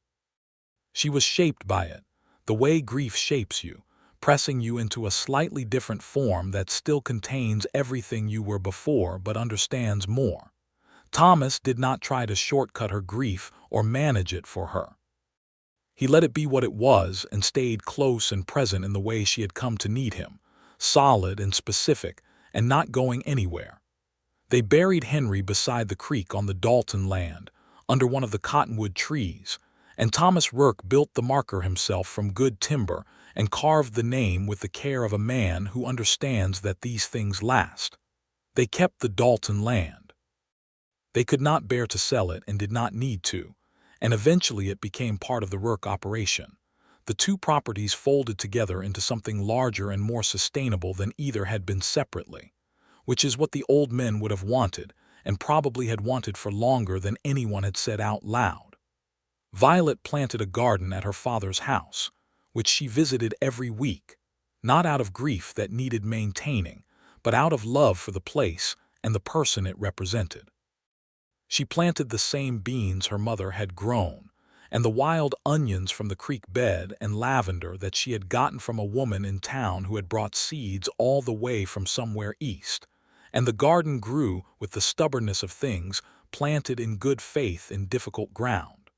She was shaped by it, the way grief shapes you, pressing you into a slightly different form that still contains everything you were before but understands more. Thomas did not try to shortcut her grief or manage it for her. He let it be what it was and stayed close and present in the way she had come to need him, solid and specific and not going anywhere. They buried Henry beside the creek on the Dalton land, under one of the cottonwood trees, and Thomas Rourke built the marker himself from good timber and carved the name with the care of a man who understands that these things last. They kept the Dalton land. They could not bear to sell it and did not need to, and eventually it became part of the Rourke operation. The two properties folded together into something larger and more sustainable than either had been separately, which is what the old men would have wanted, and probably had wanted for longer than anyone had said out loud. Violet planted a garden at her father's house, which she visited every week, not out of grief that needed maintaining, but out of love for the place and the person it represented. She planted the same beans her mother had grown, and the wild onions from the creek bed and lavender that she had gotten from a woman in town who had brought seeds all the way from somewhere east, and the garden grew with the stubbornness of things planted in good faith in difficult ground.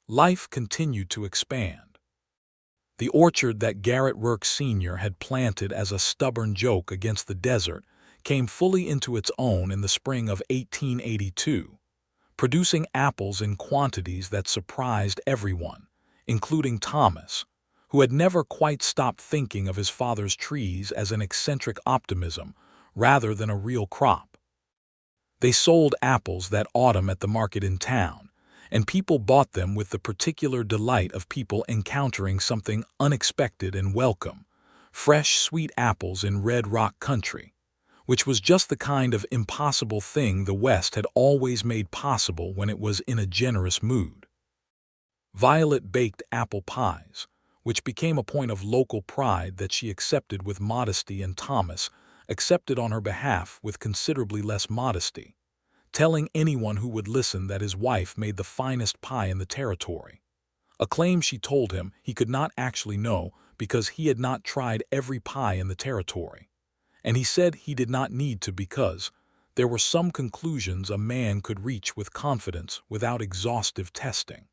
Life continued to expand. The orchard that Garrett Rourke Sr. had planted as a stubborn joke against the desert came fully into its own in the spring of 1882, producing apples in quantities that surprised everyone, including Thomas, who had never quite stopped thinking of his father's trees as an eccentric optimism rather than a real crop. They sold apples that autumn at the market in town, and people bought them with the particular delight of people encountering something unexpected and welcome, fresh, sweet apples in Red Rock country, which was just the kind of impossible thing the West had always made possible when it was in a generous mood. Violet baked apple pies, which became a point of local pride that she accepted with modesty, and Thomas accepted on her behalf with considerably less modesty, telling anyone who would listen that his wife made the finest pie in the territory, a claim she told him he could not actually know because he had not tried every pie in the territory, and he said he did not need to because there were some conclusions a man could reach with confidence without exhaustive testing.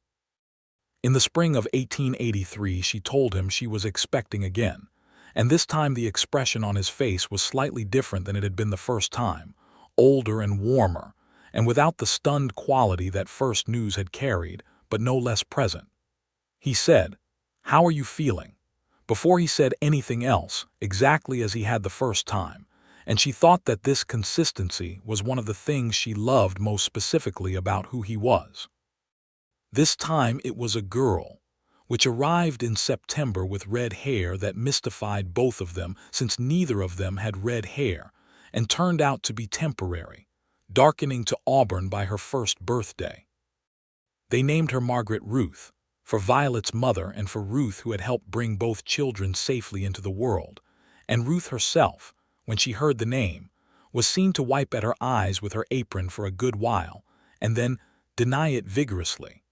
In the spring of 1883 she told him she was expecting again, and this time the expression on his face was slightly different than it had been the first time, older and warmer, and without the stunned quality that first news had carried, but no less present. He said, "How are you feeling?" before he said anything else, exactly as he had the first time, and she thought that this consistency was one of the things she loved most specifically about who he was. This time it was a girl, which arrived in September with red hair that mystified both of them since neither of them had red hair, and turned out to be temporary, darkening to auburn by her first birthday. They named her Margaret Ruth, for Violet's mother and for Ruth who had helped bring both children safely into the world, and Ruth herself, when she heard the name, was seen to wipe at her eyes with her apron for a good while, and then deny it vigorously.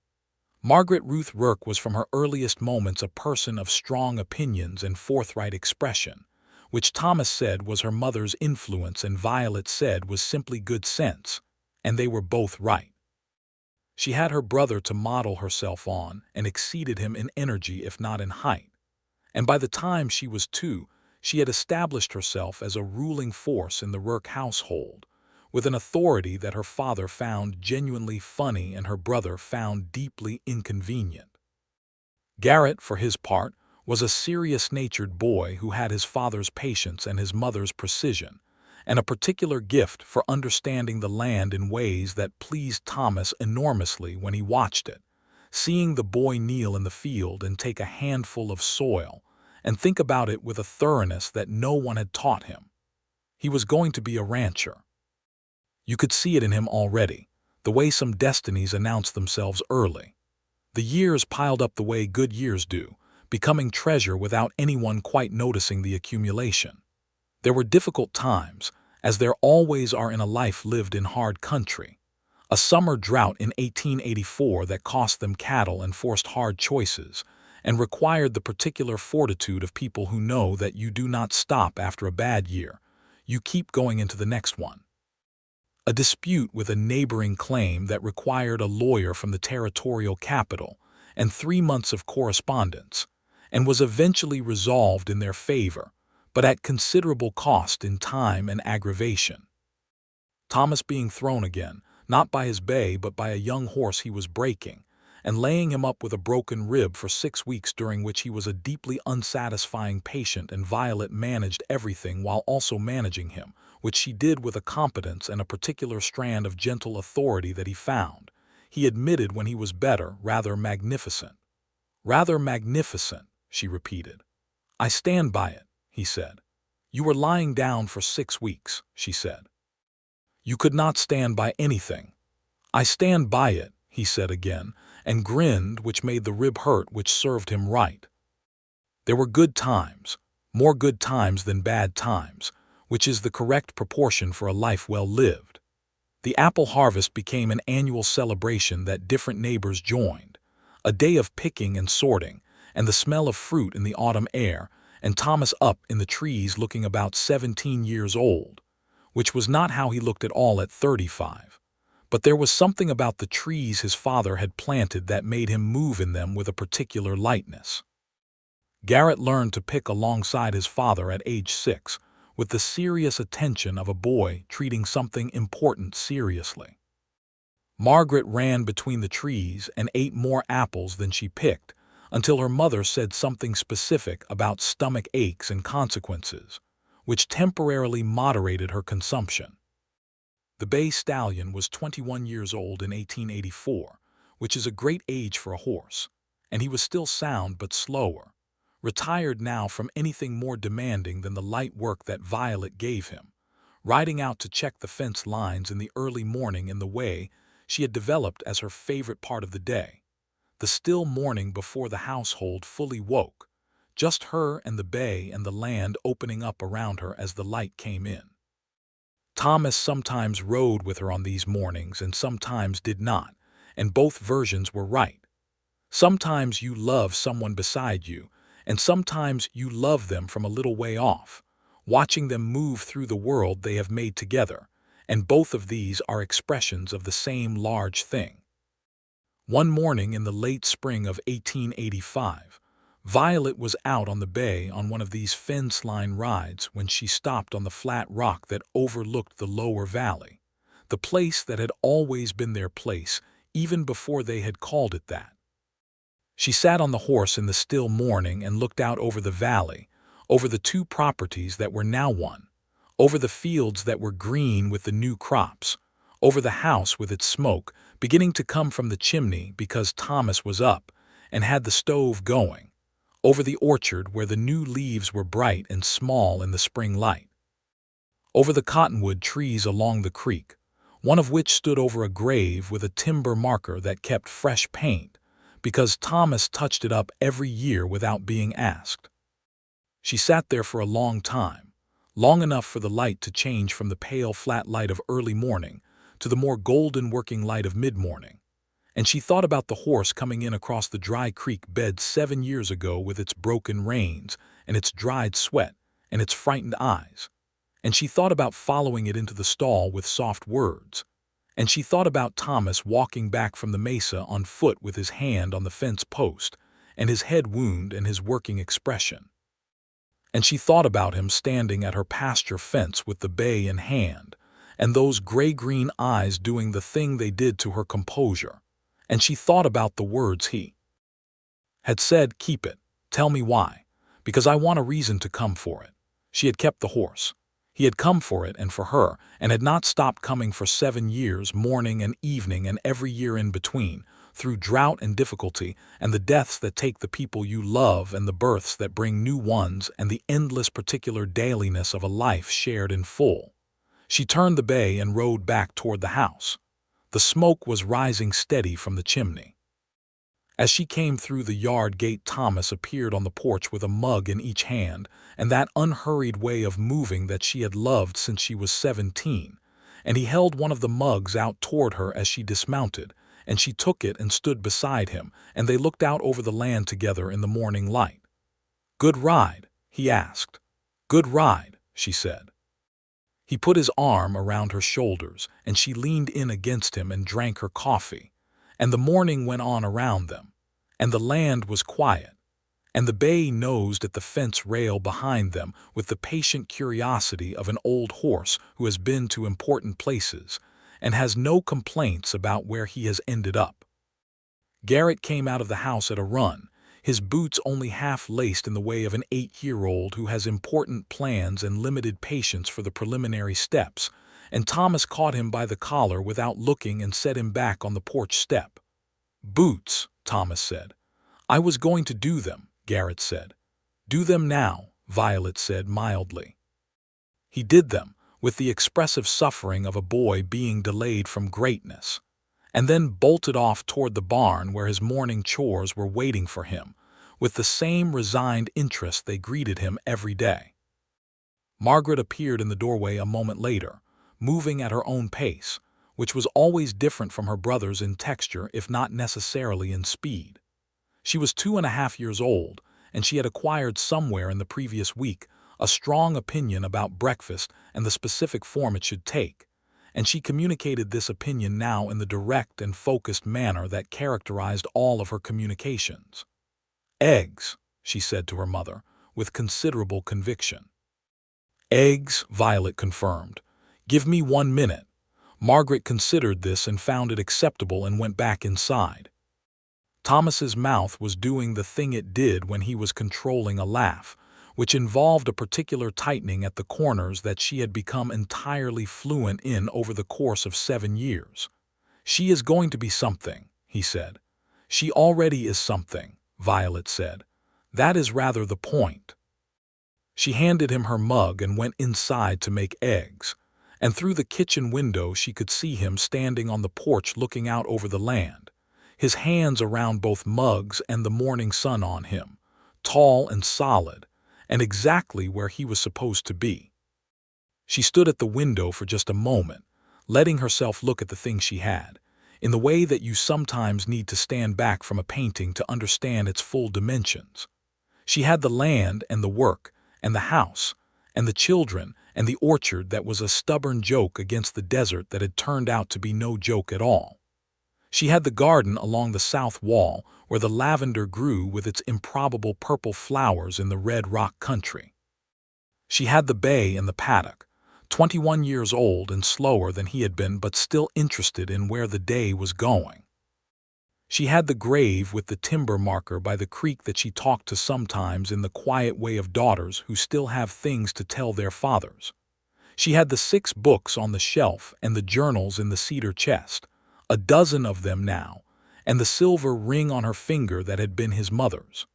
Margaret Ruth Rourke was from her earliest moments a person of strong opinions and forthright expression, which Thomas said was her mother's influence and Violet said was simply good sense, and they were both right. She had her brother to model herself on and exceeded him in energy if not in height, and by the time she was 2, she had established herself as a ruling force in the Rourke household, with an authority that her father found genuinely funny and her brother found deeply inconvenient. Garrett, for his part, was a serious-natured boy who had his father's patience and his mother's precision, and a particular gift for understanding the land in ways that pleased Thomas enormously when he watched it, seeing the boy kneel in the field and take a handful of soil, and think about it with a thoroughness that no one had taught him. He was going to be a rancher. You could see it in him already, the way some destinies announce themselves early. The years piled up the way good years do, becoming treasure without anyone quite noticing the accumulation. There were difficult times, as there always are in a life lived in hard country. A summer drought in 1884 that cost them cattle and forced hard choices, and required the particular fortitude of people who know that you do not stop after a bad year. You keep going into the next one. A dispute with a neighboring claim that required a lawyer from the territorial capital and 3 months of correspondence, and was eventually resolved in their favor, but at considerable cost in time and aggravation. Thomas being thrown again, not by his bay but by a young horse he was breaking, and laying him up with a broken rib for 6 weeks, during which he was a deeply unsatisfying patient, and Violet managed everything while also managing him, which she did with a competence and a particular strand of gentle authority that he found, he admitted when he was better, rather magnificent. Rather magnificent, she repeated. I stand by it, he said. You were lying down for 6 weeks, she said. You could not stand by anything. I stand by it, he said again, and grinned, which made the rib hurt, which served him right. There were good times, more good times than bad times, which is the correct proportion for a life well lived. The apple harvest became an annual celebration that different neighbors joined, a day of picking and sorting, and the smell of fruit in the autumn air, and Thomas up in the trees looking about 17 years old, which was not how he looked at all at 35. But there was something about the trees his father had planted that made him move in them with a particular lightness. Garrett learned to pick alongside his father at age 6, with the serious attention of a boy treating something important seriously. Margaret ran between the trees and ate more apples than she picked, until her mother said something specific about stomach aches and consequences, which temporarily moderated her consumption. The bay stallion was 21 years old in 1884, which is a great age for a horse, and he was still sound but slower, retired now from anything more demanding than the light work that Violet gave him, riding out to check the fence lines in the early morning in the way she had developed as her favorite part of the day, the still morning before the household fully woke, just her and the bay and the land opening up around her as the light came in. Thomas sometimes rode with her on these mornings and sometimes did not, and both versions were right. Sometimes you love someone beside you, and sometimes you love them from a little way off, watching them move through the world they have made together, and both of these are expressions of the same large thing. One morning in the late spring of 1885, Violet was out on the bay on one of these fence line rides when she stopped on the flat rock that overlooked the lower valley, the place that had always been their place even before they had called it that. She sat on the horse in the still morning and looked out over the valley, over the 2 properties that were now one, over the fields that were green with the new crops, over the house with its smoke beginning to come from the chimney because Thomas was up and had the stove going, over the orchard where the new leaves were bright and small in the spring light, over the cottonwood trees along the creek, one of which stood over a grave with a timber marker that kept fresh paint, because Thomas touched it up every year without being asked. She sat there for a long time, long enough for the light to change from the pale flat light of early morning to the more golden working light of mid-morning, and she thought about the horse coming in across the dry creek bed 7 years ago with its broken reins and its dried sweat and its frightened eyes, and she thought about following it into the stall with soft words, and she thought about Thomas walking back from the mesa on foot with his hand on the fence post and his head wound and his working expression. And she thought about him standing at her pasture fence with the bay in hand, and those gray-green eyes doing the thing they did to her composure, and she thought about the words he had said, "Keep it, tell me why, because I want a reason to come for it." She had kept the horse. He had come for it and for her, and had not stopped coming for 7 years, morning and evening and every year in between, through drought and difficulty, and the deaths that take the people you love, and the births that bring new ones, and the endless particular dailiness of a life shared in full. She turned the bay and rode back toward the house. The smoke was rising steady from the chimney. As she came through the yard gate, Thomas appeared on the porch with a mug in each hand, and that unhurried way of moving that she had loved since she was 17, and he held one of the mugs out toward her as she dismounted, and she took it and stood beside him, and they looked out over the land together in the morning light. "Good ride?" he asked. "Good ride," she said. He put his arm around her shoulders, and she leaned in against him and drank her coffee, and the morning went on around them, and the land was quiet, and the bay nosed at the fence rail behind them with the patient curiosity of an old horse who has been to important places and has no complaints about where he has ended up. Garrett came out of the house at a run, his boots only half laced in the way of an 8-year-old who has important plans and limited patience for the preliminary steps, and Thomas caught him by the collar without looking and set him back on the porch step. "Boots," Thomas said. "I was going to do them," Garrett said. "Do them now," Violet said mildly. He did them, with the expressive suffering of a boy being delayed from greatness, and then bolted off toward the barn where his morning chores were waiting for him, with the same resigned interest they greeted him every day. Margaret appeared in the doorway a moment later, moving at her own pace, which was always different from her brother's in texture if not necessarily in speed. She was 2.5 years old, and she had acquired somewhere in the previous week a strong opinion about breakfast and the specific form it should take, and she communicated this opinion now in the direct and focused manner that characterized all of her communications. "Eggs," she said to her mother, with considerable conviction. "Eggs," Violet confirmed. "Give me 1 minute." Margaret considered this and found it acceptable and went back inside. Thomas's mouth was doing the thing it did when he was controlling a laugh, which involved a particular tightening at the corners that she had become entirely fluent in over the course of 7 years. "She is going to be something," he said. "She already is something," Violet said. "That is rather the point." She handed him her mug and went inside to make eggs, and through the kitchen window she could see him standing on the porch looking out over the land, his hands around both mugs and the morning sun on him, tall and solid, and exactly where he was supposed to be. She stood at the window for just a moment, letting herself look at the thing she had, in the way that you sometimes need to stand back from a painting to understand its full dimensions. She had the land and the work, and the house, and the children, and the orchard that was a stubborn joke against the desert that had turned out to be no joke at all. She had the garden along the south wall where the lavender grew with its improbable purple flowers in the red rock country. She had the bay and the paddock, 21 years old and slower than he had been but still interested in where the day was going. She had the grave with the timber marker by the creek that she talked to sometimes in the quiet way of daughters who still have things to tell their fathers. She had the 6 books on the shelf and the journals in the cedar chest, a dozen of them now, and the silver ring on her finger that had been his mother's.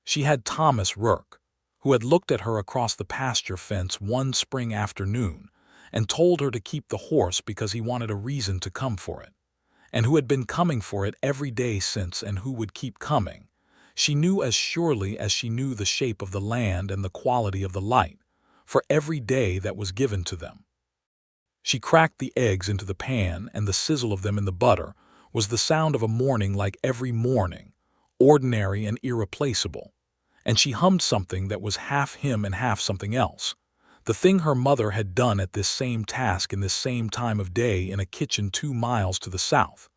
She had Thomas Rourke, who had looked at her across the pasture fence one spring afternoon and told her to keep the horse because he wanted a reason to come for it, and who had been coming for it every day since and who would keep coming. She knew as surely as she knew the shape of the land and the quality of the light, for every day that was given to them. She cracked the eggs into the pan, and the sizzle of them in the butter was the sound of a morning like every morning, ordinary and irreplaceable, and she hummed something that was half him and half something else, the thing her mother had done at this same task in this same time of day in a kitchen 2 miles to the south,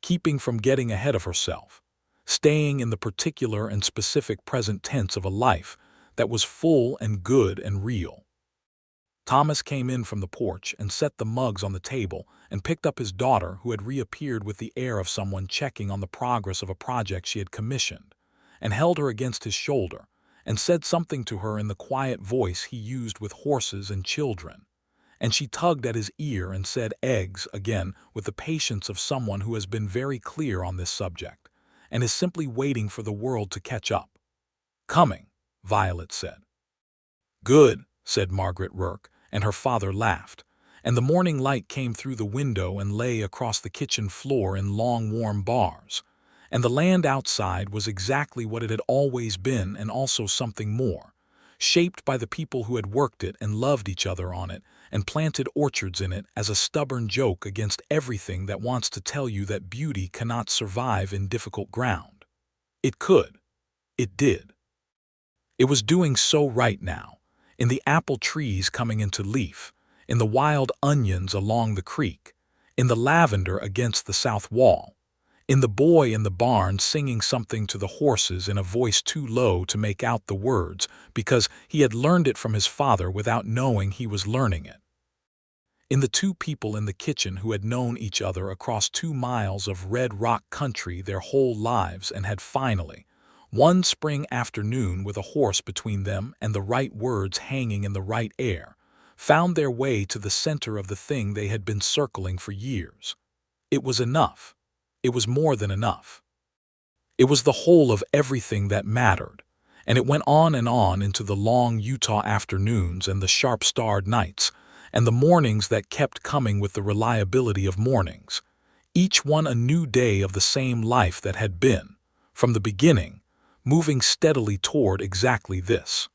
keeping from getting ahead of herself, staying in the particular and specific present tense of a life that was full and good and real. Thomas came in from the porch and set the mugs on the table and picked up his daughter, who had reappeared with the air of someone checking on the progress of a project she had commissioned, and held her against his shoulder and said something to her in the quiet voice he used with horses and children, and she tugged at his ear and said eggs again with the patience of someone who has been very clear on this subject and is simply waiting for the world to catch up. "Coming," Violet said. "Good," said Margaret Rourke, and her father laughed, and the morning light came through the window and lay across the kitchen floor in long warm bars, and the land outside was exactly what it had always been and also something more, shaped by the people who had worked it and loved each other on it and planted orchards in it as a stubborn joke against everything that wants to tell you that beauty cannot survive in difficult ground. It could. It did. It was doing so right now, in the apple trees coming into leaf, in the wild onions along the creek, in the lavender against the south wall, in the boy in the barn singing something to the horses in a voice too low to make out the words because he had learned it from his father without knowing he was learning it. In the two people in the kitchen who had known each other across 2 miles of red rock country their whole lives and had finally, one spring afternoon with a horse between them and the right words hanging in the right air, found their way to the center of the thing they had been circling for years. It was enough. It was more than enough. It was the whole of everything that mattered, and it went on and on into the long Utah afternoons and the sharp-starred nights, and the mornings that kept coming with the reliability of mornings, each one a new day of the same life that had been, from the beginning, moving steadily toward exactly this.